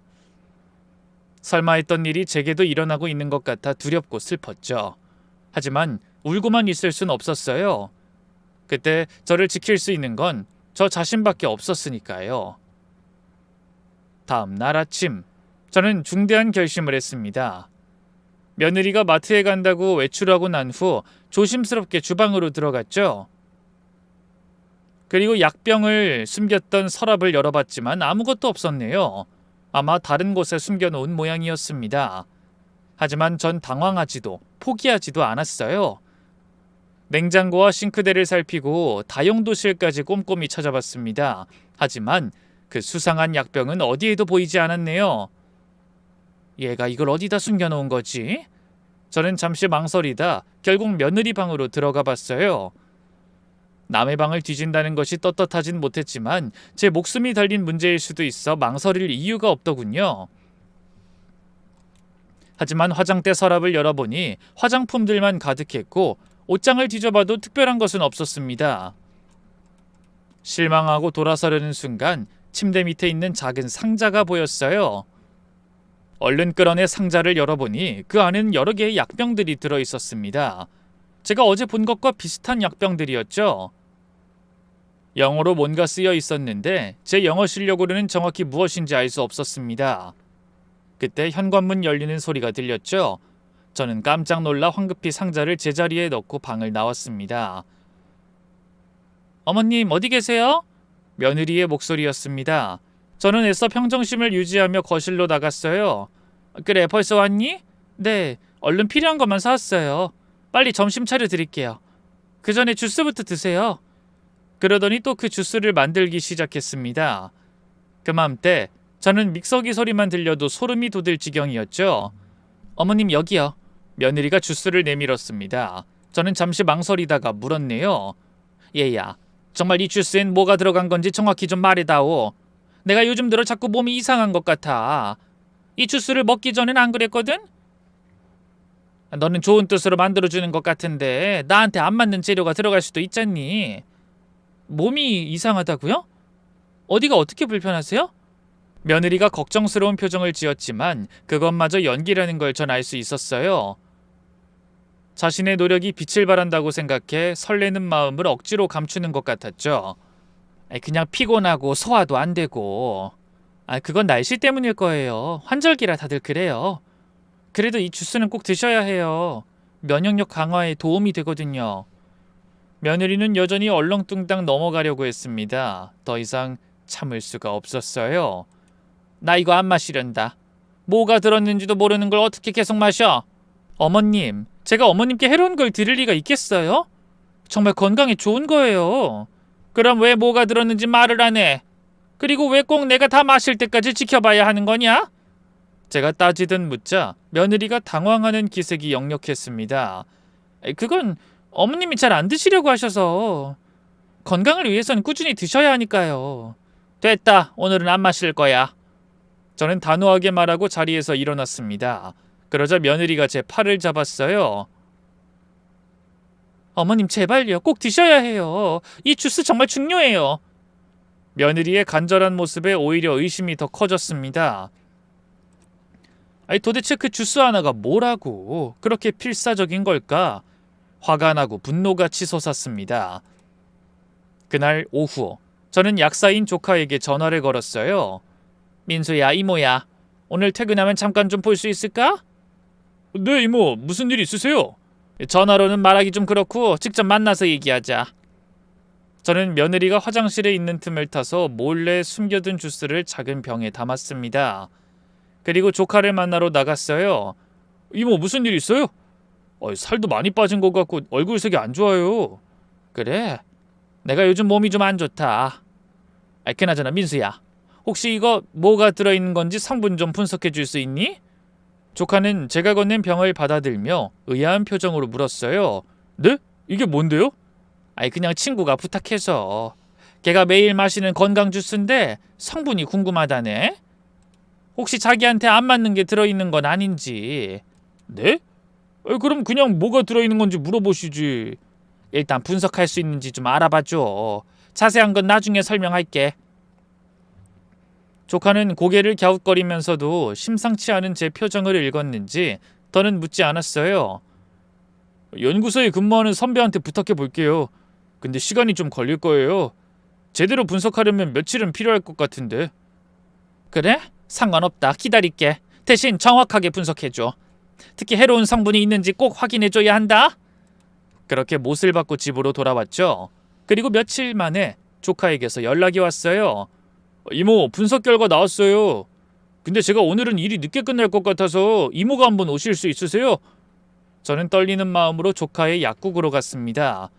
설마 했던 일이 제게도 일어나고 있는 것 같아 두렵고 슬펐죠. 하지만 울고만 있을 순 없었어요. 그때 저를 지킬 수 있는 건 저 자신밖에 없었으니까요. 다음 날 아침, 저는 중대한 결심을 했습니다. 며느리가 마트에 간다고 외출하고 난 후 조심스럽게 주방으로 들어갔죠. 그리고 약병을 숨겼던 서랍을 열어봤지만 아무것도 없었네요. 아마 다른 곳에 숨겨놓은 모양이었습니다. 하지만 전 당황하지도 포기하지도 않았어요. 냉장고와 싱크대를 살피고 다용도실까지 꼼꼼히 찾아봤습니다. 하지만 그 수상한 약병은 어디에도 보이지 않았네요. 얘가 이걸 어디다 숨겨놓은 거지? 저는 잠시 망설이다 결국 며느리 방으로 들어가 봤어요. 남의 방을 뒤진다는 것이 떳떳하진 못했지만 제 목숨이 달린 문제일 수도 있어 망설일 이유가 없더군요. 하지만 화장대 서랍을 열어보니 화장품들만 가득했고 옷장을 뒤져봐도 특별한 것은 없었습니다. 실망하고 돌아서려는 순간 침대 밑에 있는 작은 상자가 보였어요. 얼른 끌어내 상자를 열어보니 그 안에는 여러 개의 약병들이 들어있었습니다. 제가 어제 본 것과 비슷한 약병들이었죠. 영어로 뭔가 쓰여 있었는데 제 영어 실력으로는 정확히 무엇인지 알 수 없었습니다. 그때 현관문 열리는 소리가 들렸죠. 저는 깜짝 놀라 황급히 상자를 제자리에 넣고 방을 나왔습니다. 어머님 어디 계세요? 며느리의 목소리였습니다. 저는 애써 평정심을 유지하며 거실로 나갔어요. 그래 벌써 왔니? 네, 얼른 필요한 것만 사왔어요. 빨리 점심 차려 드릴게요. 그 전에 주스부터 드세요. 그러더니 또 그 주스를 만들기 시작했습니다. 그맘때 저는 믹서기 소리만 들려도 소름이 돋을 지경이었죠. 어머님 여기요. 며느리가 주스를 내밀었습니다. 저는 잠시 망설이다가 물었네요. 얘야, 정말 이 주스엔 뭐가 들어간 건지 정확히 좀 말해다오. 내가 요즘 들어 자꾸 몸이 이상한 것 같아. 이 주스를 먹기 전엔 안 그랬거든? 너는 좋은 뜻으로 만들어주는 것 같은데 나한테 안 맞는 재료가 들어갈 수도 있잖니. 몸이 이상하다고요? 어디가 어떻게 불편하세요? 며느리가 걱정스러운 표정을 지었지만 그것마저 연기라는 걸 전 알 수 있었어요. 자신의 노력이 빛을 발한다고 생각해 설레는 마음을 억지로 감추는 것 같았죠. 그냥 피곤하고 소화도 안 되고. 그건 날씨 때문일 거예요. 환절기라 다들 그래요. 그래도 이 주스는 꼭 드셔야 해요. 면역력 강화에 도움이 되거든요. 며느리는 여전히 얼렁뚱땅 넘어가려고 했습니다. 더 이상 참을 수가 없었어요. 나 이거 안 마시련다. 뭐가 들었는지도 모르는 걸 어떻게 계속 마셔? 어머님, 제가 어머님께 해로운 걸 드릴 리가 있겠어요? 정말 건강에 좋은 거예요. 그럼 왜 뭐가 들었는지 말을 안 해? 그리고 왜 꼭 내가 다 마실 때까지 지켜봐야 하는 거냐? 제가 따지듯 묻자 며느리가 당황하는 기색이 역력했습니다. 그건 어머님이 잘 안 드시려고 하셔서 건강을 위해서는 꾸준히 드셔야 하니까요. 됐다. 오늘은 안 마실 거야. 저는 단호하게 말하고 자리에서 일어났습니다. 그러자 며느리가 제 팔을 잡았어요. 어머님 제발요. 꼭 드셔야 해요. 이 주스 정말 중요해요. 며느리의 간절한 모습에 오히려 의심이 더 커졌습니다. 아니 도대체 그 주스 하나가 뭐라고 그렇게 필사적인 걸까? 화가 나고 분노가 치솟았습니다. 그날 오후 저는 약사인 조카에게 전화를 걸었어요. 민수야, 이모야. 오늘 퇴근하면 잠깐 좀 볼 수 있을까? 네, 이모. 무슨 일 있으세요? 전화로는 말하기 좀 그렇고 직접 만나서 얘기하자. 저는 며느리가 화장실에 있는 틈을 타서 몰래 숨겨둔 주스를 작은 병에 담았습니다. 그리고 조카를 만나러 나갔어요. 이모, 무슨 일 있어요? 살도 많이 빠진 것 같고 얼굴색이 안 좋아요. 그래? 내가 요즘 몸이 좀 안 좋다. 그나저나 민수야. 혹시 이거 뭐가 들어있는 건지 성분 좀 분석해 줄 수 있니? 조카는 제가 건넨 병을 받아들며 의아한 표정으로 물었어요. 네? 이게 뭔데요? 그냥 친구가 부탁해서. 걔가 매일 마시는 건강 주스인데 성분이 궁금하다네. 혹시 자기한테 안 맞는 게 들어있는 건 아닌지. 네? 그럼 그냥 뭐가 들어있는 건지 물어보시지. 일단 분석할 수 있는지 좀 알아봐줘. 자세한 건 나중에 설명할게. 조카는 고개를 갸웃거리면서도 심상치 않은 제 표정을 읽었는지 더는 묻지 않았어요. 연구소에 근무하는 선배한테 부탁해 볼게요. 근데 시간이 좀 걸릴 거예요. 제대로 분석하려면 며칠은 필요할 것 같은데. 그래? 상관없다. 기다릴게. 대신 정확하게 분석해줘. 특히 해로운 성분이 있는지 꼭 확인해줘야 한다. 그렇게 못을 받고 집으로 돌아왔죠. 그리고 며칠 만에 조카에게서 연락이 왔어요. 이모, 분석 결과 나왔어요. 근데 제가 오늘은 일이 늦게 끝날 것 같아서 이모가 한번 오실 수 있으세요? 저는 떨리는 마음으로 조카의 약국으로 갔습니다.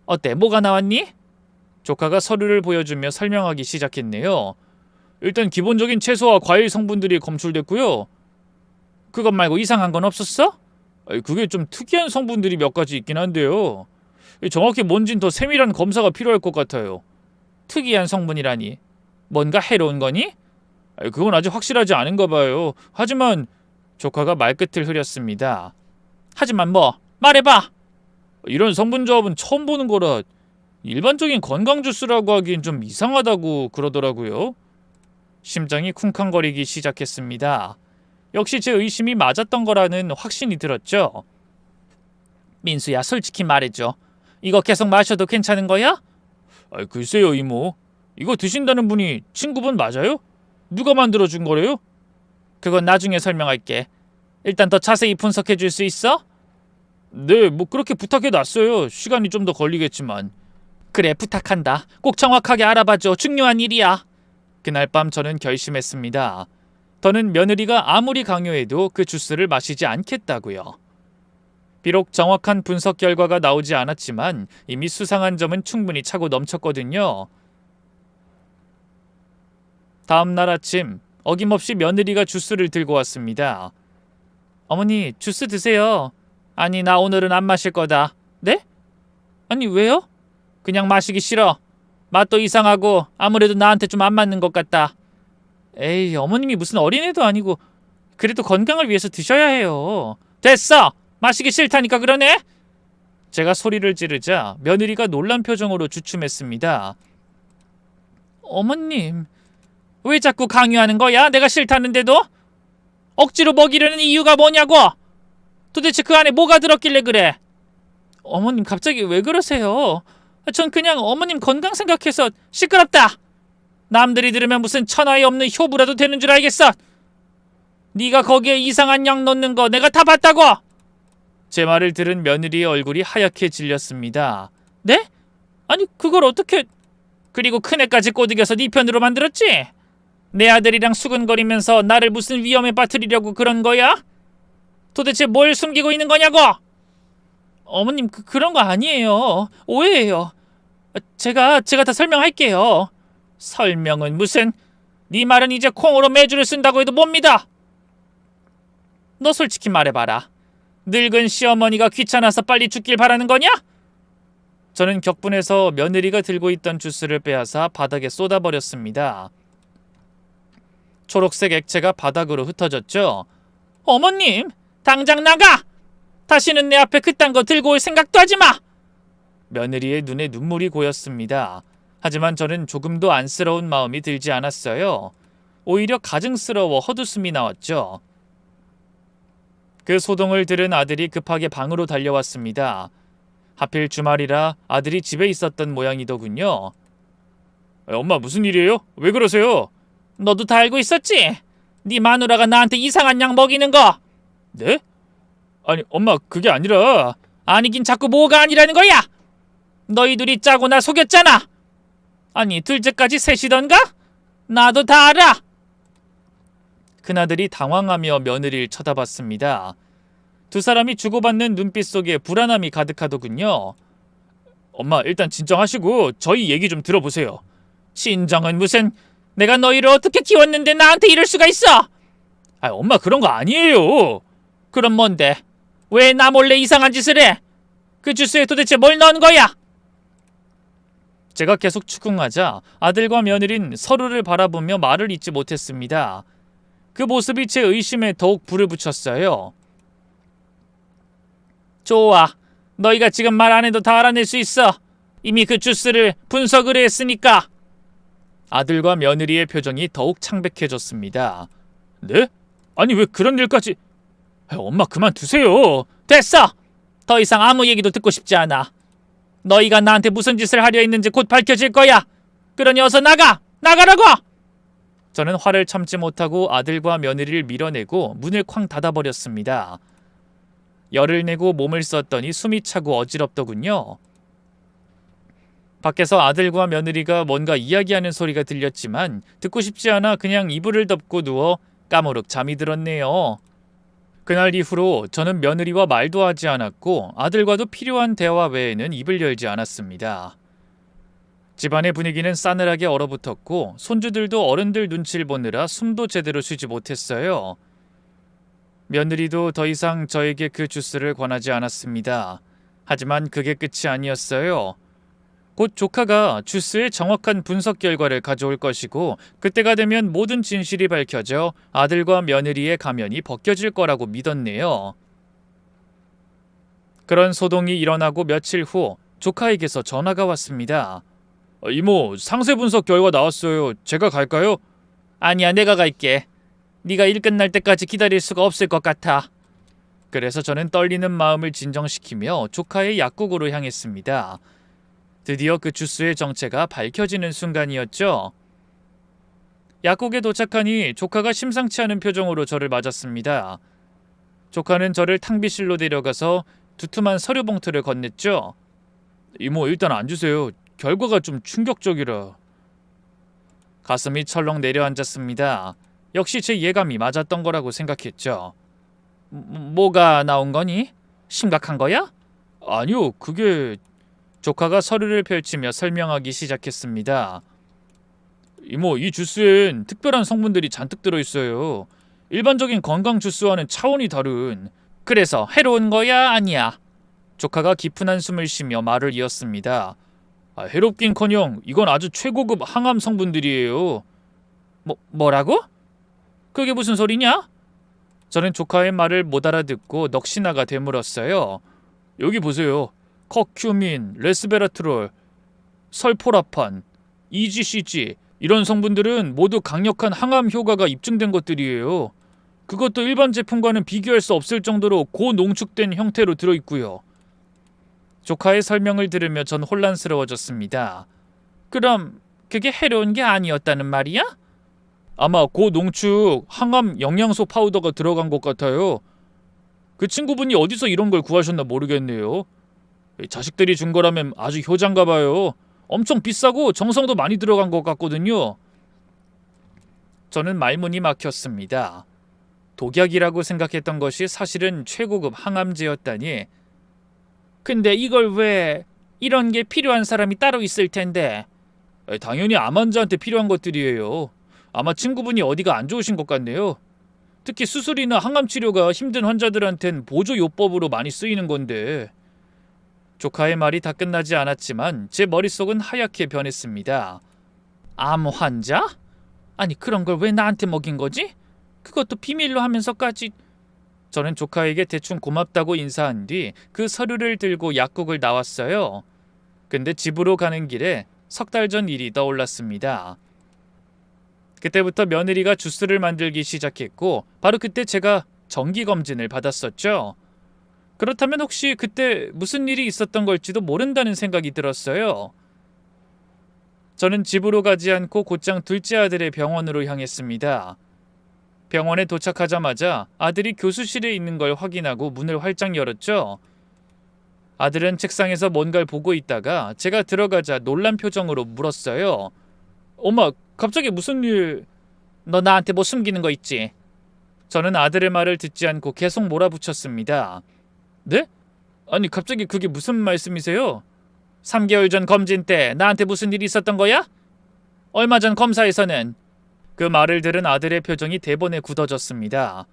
어때? 뭐가 나왔니? 조카가 서류를 보여주며 설명하기 시작했네요. 일단 기본적인 채소와 과일 성분들이 검출됐고요. 그것 말고 이상한 건 없었어? 그게 좀 특이한 성분들이 몇 가지 있긴 한데요. 정확히 뭔진 더 세밀한 검사가 필요할 것 같아요. 특이한 성분이라니? 뭔가 해로운 거니? 그건 아직 확실하지 않은가 봐요. 하지만 조카가 말끝을 흐렸습니다. 하지만 뭐? 말해봐! 이런 성분 조합은 처음 보는 거라 일반적인 건강 주스라고 하기엔 좀 이상하다고 그러더라고요. 심장이 쿵쾅거리기 시작했습니다. 역시 제 의심이 맞았던 거라는 확신이 들었죠. 민수야, 솔직히 말해줘. 이거 계속 마셔도 괜찮은 거야? 글쎄요, 이모. 이거 드신다는 분이 친구분 맞아요? 누가 만들어준 거래요? 그건 나중에 설명할게. 일단 더 자세히 분석해 줄 수 있어? 네, 뭐 그렇게 부탁해 놨어요. 시간이 좀 더 걸리겠지만. 그래, 부탁한다. 꼭 정확하게 알아봐줘. 중요한 일이야. 그날 밤 저는 결심했습니다. 더는 며느리가 아무리 강요해도 그 주스를 마시지 않겠다고요. 비록 정확한 분석 결과가 나오지 않았지만 이미 수상한 점은 충분히 차고 넘쳤거든요. 다음 날 아침 어김없이 며느리가 주스를 들고 왔습니다. 어머니, 주스 드세요. 아니, 나 오늘은 안 마실 거다. 네? 아니, 왜요? 그냥 마시기 싫어. 맛도 이상하고 아무래도 나한테 좀 안 맞는 것 같다. 에이, 어머님이 무슨 어린애도 아니고 그래도 건강을 위해서 드셔야 해요. 됐어! 마시기 싫다니까 그러네? 제가 소리를 지르자 며느리가 놀란 표정으로 주춤했습니다. 어머님, 왜 자꾸 강요하는 거야? 내가 싫다는데도? 억지로 먹이려는 이유가 뭐냐고? 도대체 그 안에 뭐가 들었길래 그래? 어머님, 갑자기 왜 그러세요? 전 그냥 어머님 건강 생각해서. 시끄럽다! 남들이 들으면 무슨 천하에 없는 효부라도 되는 줄 알겠어. 네가 거기에 이상한 약 넣는 거 내가 다 봤다고! 제 말을 들은 며느리의 얼굴이 하얗게 질렸습니다. 네? 아니, 그걸 어떻게... 그리고 큰애까지 꼬드겨서 네 편으로 만들었지? 내 아들이랑 수근거리면서 나를 무슨 위험에 빠뜨리려고 그런 거야? 도대체 뭘 숨기고 있는 거냐고? 어머님, 그런 거 아니에요. 오해예요. 제가 다 설명할게요. 설명은 무슨? 네 말은 이제 콩으로 매주를 쓴다고 해도 못 믿어. 너 솔직히 말해봐라. 늙은 시어머니가 귀찮아서 빨리 죽길 바라는 거냐? 저는 격분해서 며느리가 들고 있던 주스를 빼앗아 바닥에 쏟아버렸습니다. 초록색 액체가 바닥으로 흩어졌죠. 어머님, 당장 나가! 다시는 내 앞에 그딴 거 들고 올 생각도 하지 마! 며느리의 눈에 눈물이 고였습니다. 하지만 저는 조금도 안쓰러운 마음이 들지 않았어요. 오히려 가증스러워 헛웃음이 나왔죠. 그 소동을 들은 아들이 급하게 방으로 달려왔습니다. 하필 주말이라 아들이 집에 있었던 모양이더군요. 엄마 무슨 일이에요? 왜 그러세요? 너도 다 알고 있었지? 네 마누라가 나한테 이상한 약 먹이는 거. 네? 아니 엄마 그게 아니라. 아니긴 자꾸 뭐가 아니라는 거야? 너희 둘이 짜고 나 속였잖아. 아니 둘째까지 셋이던가? 나도 다 알아. 큰아들이 당황하며 며느리를 쳐다봤습니다. 두 사람이 주고받는 눈빛 속에 불안함이 가득하더군요. 엄마 일단 진정하시고 저희 얘기 좀 들어보세요. 진정은 무슨? 내가 너희를 어떻게 키웠는데 나한테 이럴 수가 있어? 엄마 그런 거 아니에요. 그럼 뭔데? 왜 나 몰래 이상한 짓을 해? 그 주스에 도대체 뭘 넣은 거야? 제가 계속 추궁하자 아들과 며느린 서로를 바라보며 말을 잇지 못했습니다. 그 모습이 제 의심에 더욱 불을 붙였어요. 좋아. 너희가 지금 말 안 해도 다 알아낼 수 있어. 이미 그 주스를 분석을 했으니까. 아들과 며느리의 표정이 더욱 창백해졌습니다. 네? 아니 왜 그런 일까지... 엄마 그만두세요. 됐어. 더 이상 아무 얘기도 듣고 싶지 않아. 너희가 나한테 무슨 짓을 하려 했는지 곧 밝혀질 거야. 그러니 어서 나가! 나가라고! 저는 화를 참지 못하고 아들과 며느리를 밀어내고 문을 쾅 닫아버렸습니다. 열을 내고 몸을 썼더니 숨이 차고 어지럽더군요. 밖에서 아들과 며느리가 뭔가 이야기하는 소리가 들렸지만 듣고 싶지 않아 그냥 이불을 덮고 누워 까무룩 잠이 들었네요. 그날 이후로 저는 며느리와 말도 하지 않았고 아들과도 필요한 대화 외에는 입을 열지 않았습니다. 집안의 분위기는 싸늘하게 얼어붙었고 손주들도 어른들 눈치를 보느라 숨도 제대로 쉬지 못했어요. 며느리도 더 이상 저에게 그 주스를 권하지 않았습니다. 하지만 그게 끝이 아니었어요. 곧 조카가 주스의 정확한 분석 결과를 가져올 것이고 그때가 되면 모든 진실이 밝혀져 아들과 며느리의 가면이 벗겨질 거라고 믿었네요. 그런 소동이 일어나고 며칠 후 조카에게서 전화가 왔습니다. 이모, 상세 분석 결과 나왔어요. 제가 갈까요? 아니야, 내가 갈게. 네가 일 끝날 때까지 기다릴 수가 없을 것 같아. 그래서 저는 떨리는 마음을 진정시키며 조카의 약국으로 향했습니다. 드디어 그 주스의 정체가 밝혀지는 순간이었죠. 약국에 도착하니 조카가 심상치 않은 표정으로 저를 맞았습니다. 조카는 저를 탕비실로 데려가서 두툼한 서류 봉투를 건넸죠. 이모 일단 앉으세요. 결과가 좀 충격적이라. 가슴이 철렁 내려앉았습니다. 역시 제 예감이 맞았던 거라고 생각했죠. 뭐가 나온 거니? 심각한 거야? 아니요, 그게... 조카가 서류를 펼치며 설명하기 시작했습니다. 이모, 이 주스엔 특별한 성분들이 잔뜩 들어있어요. 일반적인 건강 주스와는 차원이 다른... 그래서 해로운 거야? 아니야? 조카가 깊은 한숨을 쉬며 말을 이었습니다. 해롭긴커녕 이건 아주 최고급 항암 성분들이에요. 뭐라고? 그게 무슨 소리냐? 저는 조카의 말을 못 알아듣고 넋이나가 되물었어요. 여기 보세요. 커큐민, 레스베라트롤, 설포라판, EGCG 이런 성분들은 모두 강력한 항암 효과가 입증된 것들이에요. 그것도 일반 제품과는 비교할 수 없을 정도로 고농축된 형태로 들어있고요. 조카의 설명을 들으며 전 혼란스러워졌습니다. 그럼 그게 해로운 게 아니었다는 말이야? 아마 고농축 항암 영양소 파우더가 들어간 것 같아요. 그 친구분이 어디서 이런 걸 구하셨나 모르겠네요. 자식들이 준 거라면 아주 효자인가 봐요. 엄청 비싸고 정성도 많이 들어간 것 같거든요. 저는 말문이 막혔습니다. 독약이라고 생각했던 것이 사실은 최고급 항암제였다니. 근데 이걸 왜... 이런 게 필요한 사람이 따로 있을 텐데. 당연히 암 환자한테 필요한 것들이에요. 아마 친구분이 어디가 안 좋으신 것 같네요. 특히 수술이나 항암 치료가 힘든 환자들한텐 보조요법으로 많이 쓰이는 건데. 조카의 말이 다 끝나지 않았지만 제 머릿속은 하얗게 변했습니다. 암 환자? 아니 그런 걸 왜 나한테 먹인 거지? 그것도 비밀로 하면서까지. 저는 조카에게 대충 고맙다고 인사한 뒤 그 서류를 들고 약국을 나왔어요. 근데 집으로 가는 길에 석 달 전 일이 떠올랐습니다. 그때부터 며느리가 주스를 만들기 시작했고 바로 그때 제가 정기검진을 받았었죠. 그렇다면 혹시 그때 무슨 일이 있었던 걸지도 모른다는 생각이 들었어요. 저는 집으로 가지 않고 곧장 둘째 아들의 병원으로 향했습니다. 병원에 도착하자마자 아들이 교수실에 있는 걸 확인하고 문을 활짝 열었죠. 아들은 책상에서 뭔가를 보고 있다가 제가 들어가자 놀란 표정으로 물었어요. 엄마, 갑자기 무슨 일? 너 나한테 뭐 숨기는 거 있지? 저는 아들의 말을 듣지 않고 계속 몰아붙였습니다. 네? 아니 갑자기 그게 무슨 말씀이세요? 3개월 전 검진 때 나한테 무슨 일이 있었던 거야? 얼마 전 검사에서는. 그 말을 들은 아들의 표정이 대본에 굳어졌습니다.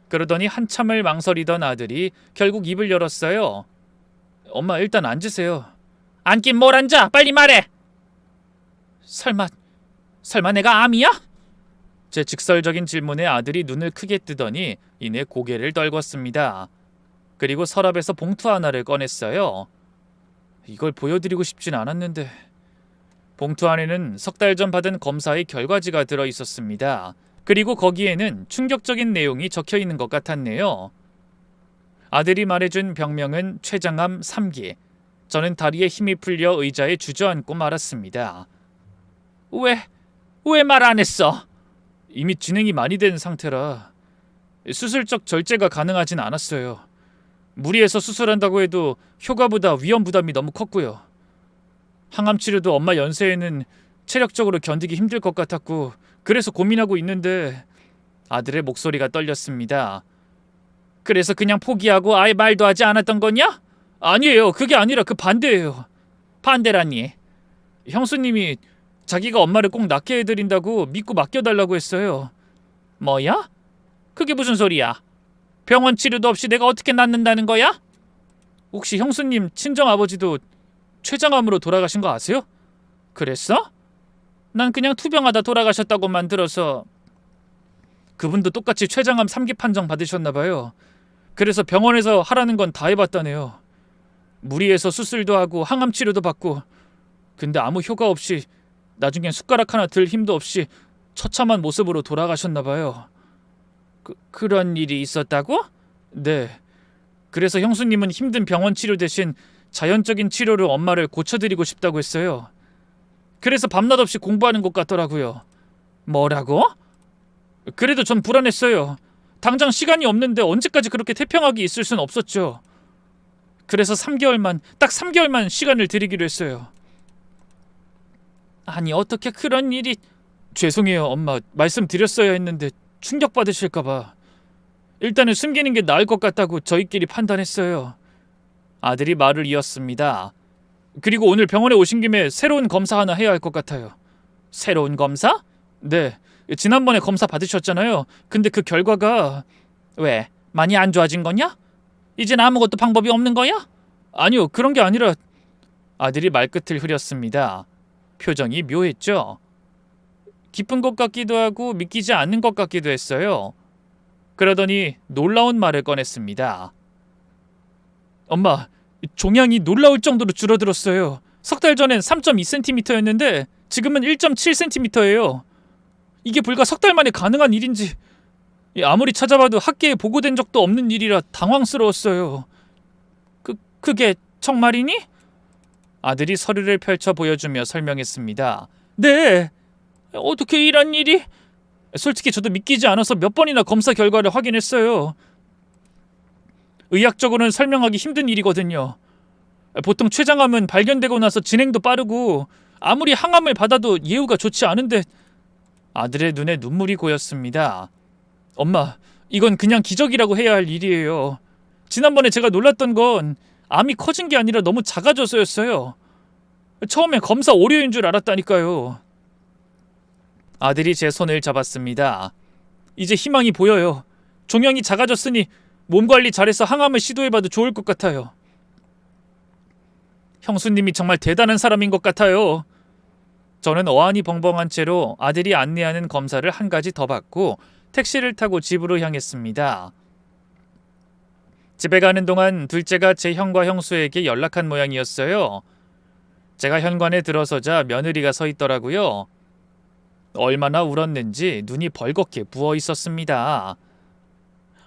그러더니 한참을 망설이던 아들이 결국 입을 열었어요. 엄마 일단 앉으세요. 앉긴 뭘 앉아, 빨리 말해. 설마 내가 암이야? 제 직설적인 질문에 아들이 눈을 크게 뜨더니 이내 고개를 떨궜습니다. 그리고 서랍에서 봉투 하나를 꺼냈어요. 이걸 보여드리고 싶진 않았는데. 봉투 안에는 석 달 전 받은 검사의 결과지가 들어있었습니다. 그리고 거기에는 충격적인 내용이 적혀있는 것 같았네요. 아들이 말해준 병명은 췌장암 3기. 저는 다리에 힘이 풀려 의자에 주저앉고 말았습니다. 왜 말 안 했어? 이미 진행이 많이 된 상태라 수술적 절제가 가능하진 않았어요. 무리해서 수술한다고 해도 효과보다 위험 부담이 너무 컸고요. 항암 치료도 엄마 연세에는 체력적으로 견디기 힘들 것 같았고 그래서 고민하고 있는데. 아들의 목소리가 떨렸습니다. 그래서 그냥 포기하고 아예 말도 하지 않았던 거냐? 아니에요. 그게 아니라 그 반대예요. 반대라니? 형수님이 자기가 엄마를 꼭 낫게 해드린다고 믿고 맡겨달라고 했어요. 뭐야? 그게 무슨 소리야? 병원 치료도 없이 내가 어떻게 낫는다는 거야? 혹시 형수님 친정아버지도 췌장암으로 돌아가신 거 아세요? 그랬어? 난 그냥 투병하다 돌아가셨다고만 들어서. 그분도 똑같이 췌장암 3기 판정 받으셨나봐요. 그래서 병원에서 하라는 건 다 해봤다네요. 무리해서 수술도 하고 항암 치료도 받고. 근데 아무 효과 없이 나중엔 숟가락 하나 들 힘도 없이 처참한 모습으로 돌아가셨나봐요. 그런 일이 있었다고? 네. 그래서 형수님은 힘든 병원 치료 대신 자연적인 치료로 엄마를 고쳐드리고 싶다고 했어요. 그래서 밤낮 없이 공부하는 것 같더라고요. 뭐라고? 그래도 전 불안했어요. 당장 시간이 없는데 언제까지 그렇게 태평하게 있을 순 없었죠. 그래서 딱 3개월만 시간을 드리기로 했어요. 아니 어떻게 그런 일이. 죄송해요 엄마. 말씀드렸어야 했는데 충격받으실까봐. 일단은 숨기는 게 나을 것 같다고 저희끼리 판단했어요. 아들이 말을 이었습니다. 그리고 오늘 병원에 오신 김에 새로운 검사 하나 해야 할 것 같아요. 새로운 검사? 네. 지난번에 검사 받으셨잖아요. 근데 그 결과가. 왜? 많이 안 좋아진 거냐? 이젠 아무것도 방법이 없는 거야? 아니요. 그런 게 아니라. 아들이 말끝을 흐렸습니다. 표정이 묘했죠. 기쁜 것 같기도 하고 믿기지 않는 것 같기도 했어요. 그러더니 놀라운 말을 꺼냈습니다. 엄마, 종양이 놀라울 정도로 줄어들었어요. 석 달 전엔 3.2cm였는데 지금은 1.7cm예요. 이게 불과 석 달 만에 가능한 일인지. 아무리 찾아봐도 학계에 보고된 적도 없는 일이라 당황스러웠어요. 그게 정말이니? 아들이 서류를 펼쳐 보여주며 설명했습니다. 네. 어떻게 이런 일이? 솔직히 저도 믿기지 않아서 몇 번이나 검사 결과를 확인했어요. 의학적으로는 설명하기 힘든 일이거든요. 보통 췌장암은 발견되고 나서 진행도 빠르고 아무리 항암을 받아도 예후가 좋지 않은데. 아들의 눈에 눈물이 고였습니다. 엄마, 이건 그냥 기적이라고 해야 할 일이에요. 지난번에 제가 놀랐던 건 암이 커진 게 아니라 너무 작아져서였어요. 처음엔 검사 오류인 줄 알았다니까요. 아들이 제 손을 잡았습니다. 이제 희망이 보여요. 종양이 작아졌으니 몸 관리 잘해서 항암을 시도해봐도 좋을 것 같아요. 형수님이 정말 대단한 사람인 것 같아요. 저는 어안이 벙벙한 채로 아들이 안내하는 검사를 한 가지 더 받고 택시를 타고 집으로 향했습니다. 집에 가는 동안 둘째가 제 형과 형수에게 연락한 모양이었어요. 제가 현관에 들어서자 며느리가 서 있더라고요. 얼마나 울었는지 눈이 벌겋게 부어 있었습니다.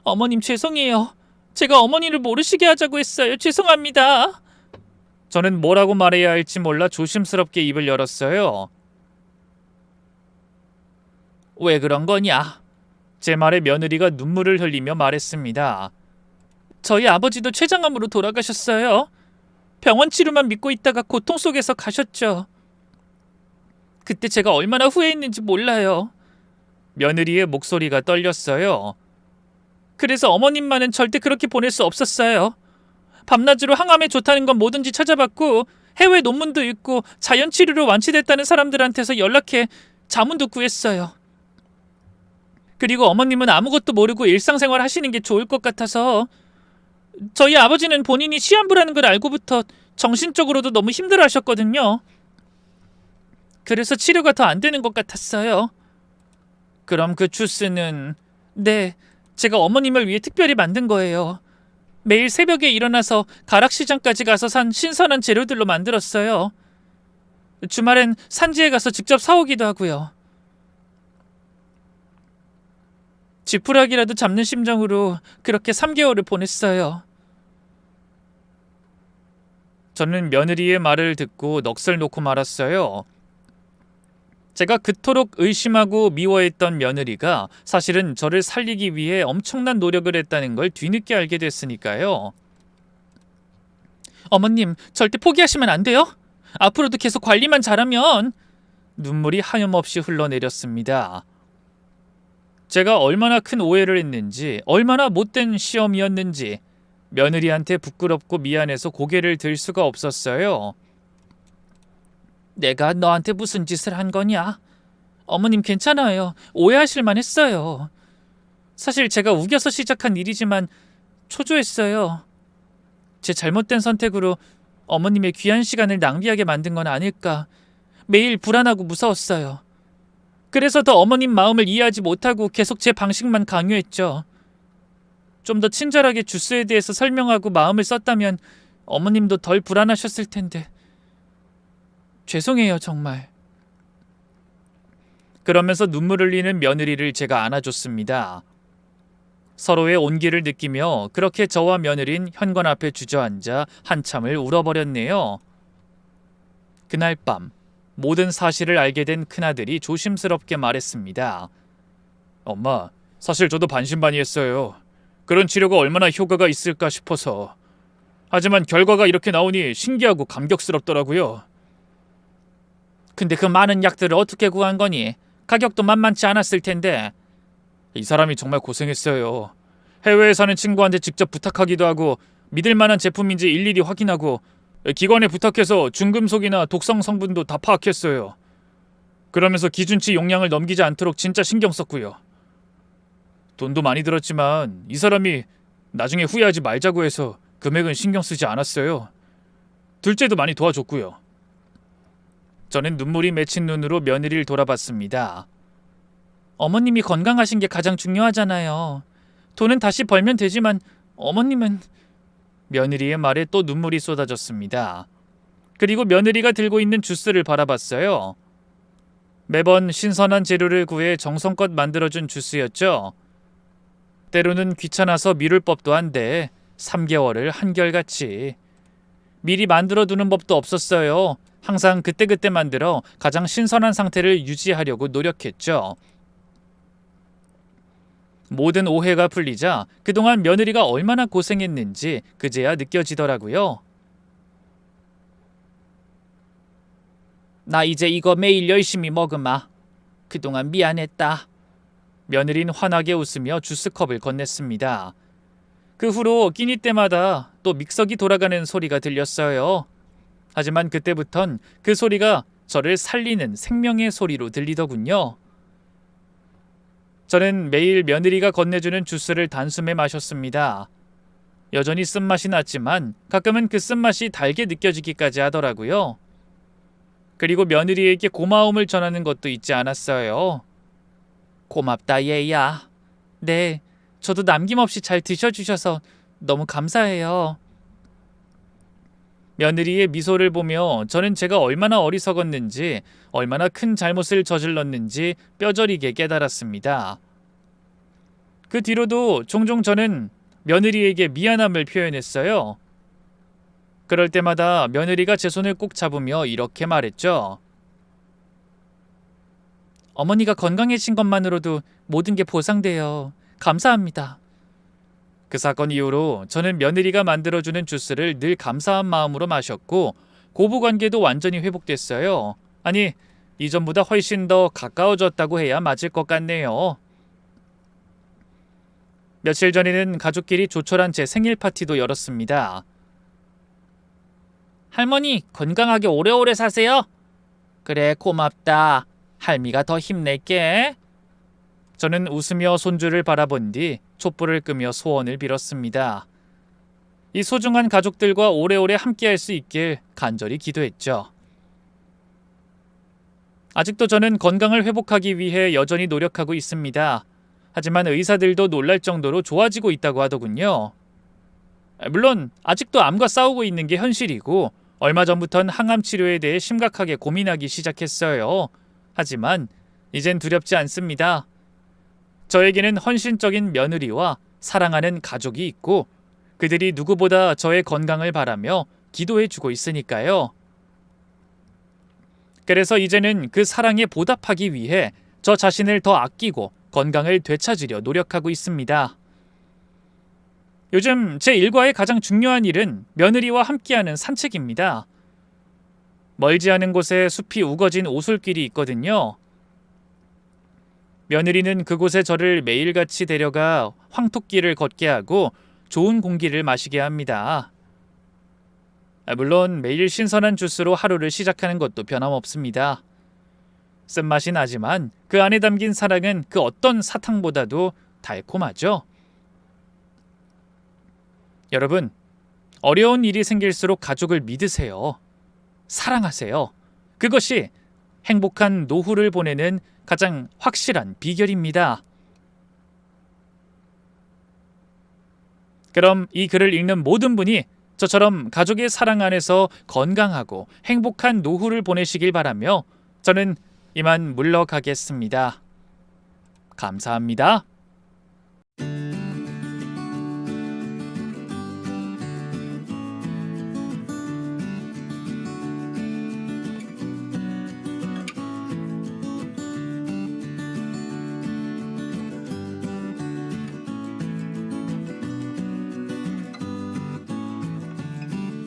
어머님 죄송해요. 제가 어머니를 모르시게 하자고 했어요. 죄송합니다. 저는 뭐라고 말해야 할지 몰라 조심스럽게 입을 열었어요. 왜 그런 거냐? 제 말에 며느리가 눈물을 흘리며 말했습니다. 저희 아버지도 췌장암으로 돌아가셨어요. 병원 치료만 믿고 있다가 고통 속에서 가셨죠. 그때 제가 얼마나 후회했는지 몰라요. 며느리의 목소리가 떨렸어요. 그래서 어머님만은 절대 그렇게 보낼 수 없었어요. 밤낮으로 항암에 좋다는 건 뭐든지 찾아봤고 해외 논문도 읽고 자연치료로 완치됐다는 사람들한테서 연락해 자문도 구했어요. 그리고 어머님은 아무것도 모르고 일상생활 하시는 게 좋을 것 같아서 저희 아버지는 본인이 시한부라는 걸 알고부터 정신적으로도 너무 힘들어하셨거든요. 그래서 치료가 더 안 되는 것 같았어요. 그럼 그 주스는 네, 제가 어머님을 위해 특별히 만든 거예요. 매일 새벽에 일어나서 가락시장까지 가서 산 신선한 재료들로 만들었어요. 주말엔 산지에 가서 직접 사오기도 하고요. 지푸라기라도 잡는 심정으로 그렇게 3개월을 보냈어요. 저는 며느리의 말을 듣고 넋을 놓고 말았어요. 제가 그토록 의심하고 미워했던 며느리가 사실은 저를 살리기 위해 엄청난 노력을 했다는 걸 뒤늦게 알게 됐으니까요. 어머님, 절대 포기하시면 안 돼요? 앞으로도 계속 관리만 잘하면... 눈물이 하염없이 흘러내렸습니다. 제가 얼마나 큰 오해를 했는지, 얼마나 못된 시험이었는지 며느리한테 부끄럽고 미안해서 고개를 들 수가 없었어요. 내가 너한테 무슨 짓을 한 거냐? 어머님 괜찮아요. 오해하실 만했어요. 사실 제가 우겨서 시작한 일이지만 초조했어요. 제 잘못된 선택으로 어머님의 귀한 시간을 낭비하게 만든 건 아닐까. 매일 불안하고 무서웠어요. 그래서 더 어머님 마음을 이해하지 못하고 계속 제 방식만 강요했죠. 좀 더 친절하게 주스에 대해서 설명하고 마음을 썼다면 어머님도 덜 불안하셨을 텐데. 죄송해요, 정말. 그러면서 눈물 흘리는 며느리를 제가 안아줬습니다. 서로의 온기를 느끼며 그렇게 저와 며느린 현관 앞에 주저앉아 한참을 울어버렸네요. 그날 밤 모든 사실을 알게 된 큰아들이 조심스럽게 말했습니다. 엄마, 사실 저도 반신반의했어요. 그런 치료가 얼마나 효과가 있을까 싶어서. 하지만 결과가 이렇게 나오니 신기하고 감격스럽더라고요. 근데 그 많은 약들을 어떻게 구한 거니? 가격도 만만치 않았을 텐데. 이 사람이 정말 고생했어요. 해외에 사는 친구한테 직접 부탁하기도 하고 믿을 만한 제품인지 일일이 확인하고 기관에 부탁해서 중금속이나 독성 성분도 다 파악했어요. 그러면서 기준치 용량을 넘기지 않도록 진짜 신경 썼고요. 돈도 많이 들었지만 이 사람이 나중에 후회하지 말자고 해서 금액은 신경 쓰지 않았어요. 둘째도 많이 도와줬고요. 저는 눈물이 맺힌 눈으로 며느리를 돌아봤습니다. 어머님이 건강하신 게 가장 중요하잖아요. 돈은 다시 벌면 되지만 어머님은... 며느리의 말에 또 눈물이 쏟아졌습니다. 그리고 며느리가 들고 있는 주스를 바라봤어요. 매번 신선한 재료를 구해 정성껏 만들어준 주스였죠. 때로는 귀찮아서 미룰 법도 한데 3개월을 한결같이. 미리 만들어두는 법도 없었어요. 항상 그때그때 만들어 가장 신선한 상태를 유지하려고 노력했죠. 모든 오해가 풀리자 그동안 며느리가 얼마나 고생했는지 그제야 느껴지더라고요. 나 이제 이거 매일 열심히 먹으마. 그동안 미안했다. 며느린 환하게 웃으며 주스컵을 건넸습니다. 그 후로 끼니 때마다 또 믹서기 돌아가는 소리가 들렸어요. 하지만 그때부턴 그 소리가 저를 살리는 생명의 소리로 들리더군요. 저는 매일 며느리가 건네주는 주스를 단숨에 마셨습니다. 여전히 쓴맛이 났지만 가끔은 그 쓴맛이 달게 느껴지기까지 하더라고요. 그리고 며느리에게 고마움을 전하는 것도 잊지 않았어요. 고맙다 얘야. 네, 저도 남김없이 잘 드셔주셔서 너무 감사해요. 며느리의 미소를 보며 저는 제가 얼마나 어리석었는지, 얼마나 큰 잘못을 저질렀는지 뼈저리게 깨달았습니다. 그 뒤로도 종종 저는 며느리에게 미안함을 표현했어요. 그럴 때마다 며느리가 제 손을 꼭 잡으며 이렇게 말했죠. 어머니가 건강해진 것만으로도 모든 게 보상돼요. 감사합니다. 그 사건 이후로 저는 며느리가 만들어주는 주스를 늘 감사한 마음으로 마셨고 고부관계도 완전히 회복됐어요. 아니, 이전보다 훨씬 더 가까워졌다고 해야 맞을 것 같네요. 며칠 전에는 가족끼리 조촐한 제 생일 파티도 열었습니다. 할머니, 건강하게 오래오래 사세요. 그래, 고맙다. 할미가 더 힘낼게. 저는 웃으며 손주를 바라본 뒤 촛불을 끄며 소원을 빌었습니다. 이 소중한 가족들과 오래오래 함께할 수 있길 간절히 기도했죠. 아직도 저는 건강을 회복하기 위해 여전히 노력하고 있습니다. 하지만 의사들도 놀랄 정도로 좋아지고 있다고 하더군요. 물론 아직도 암과 싸우고 있는 게 현실이고 얼마 전부턴 항암 치료에 대해 심각하게 고민하기 시작했어요. 하지만 이젠 두렵지 않습니다. 저에게는 헌신적인 며느리와 사랑하는 가족이 있고 그들이 누구보다 저의 건강을 바라며 기도해주고 있으니까요. 그래서 이제는 그 사랑에 보답하기 위해 저 자신을 더 아끼고 건강을 되찾으려 노력하고 있습니다. 요즘 제 일과의 가장 중요한 일은 며느리와 함께하는 산책입니다. 멀지 않은 곳에 숲이 우거진 오솔길이 있거든요. 며느리는 그곳에 저를 매일같이 데려가 황토길을 걷게 하고 좋은 공기를 마시게 합니다. 물론 매일 신선한 주스로 하루를 시작하는 것도 변함없습니다. 쓴맛이 나지만 그 안에 담긴 사랑은 그 어떤 사탕보다도 달콤하죠. 여러분, 어려운 일이 생길수록 가족을 믿으세요. 사랑하세요. 그것이 행복한 노후를 보내는 가장 확실한 비결입니다. 그럼 이 글을 읽는 모든 분이 저처럼 가족의 사랑 안에서 건강하고 행복한 노후를 보내시길 바라며 저는 이만 물러가겠습니다. 감사합니다.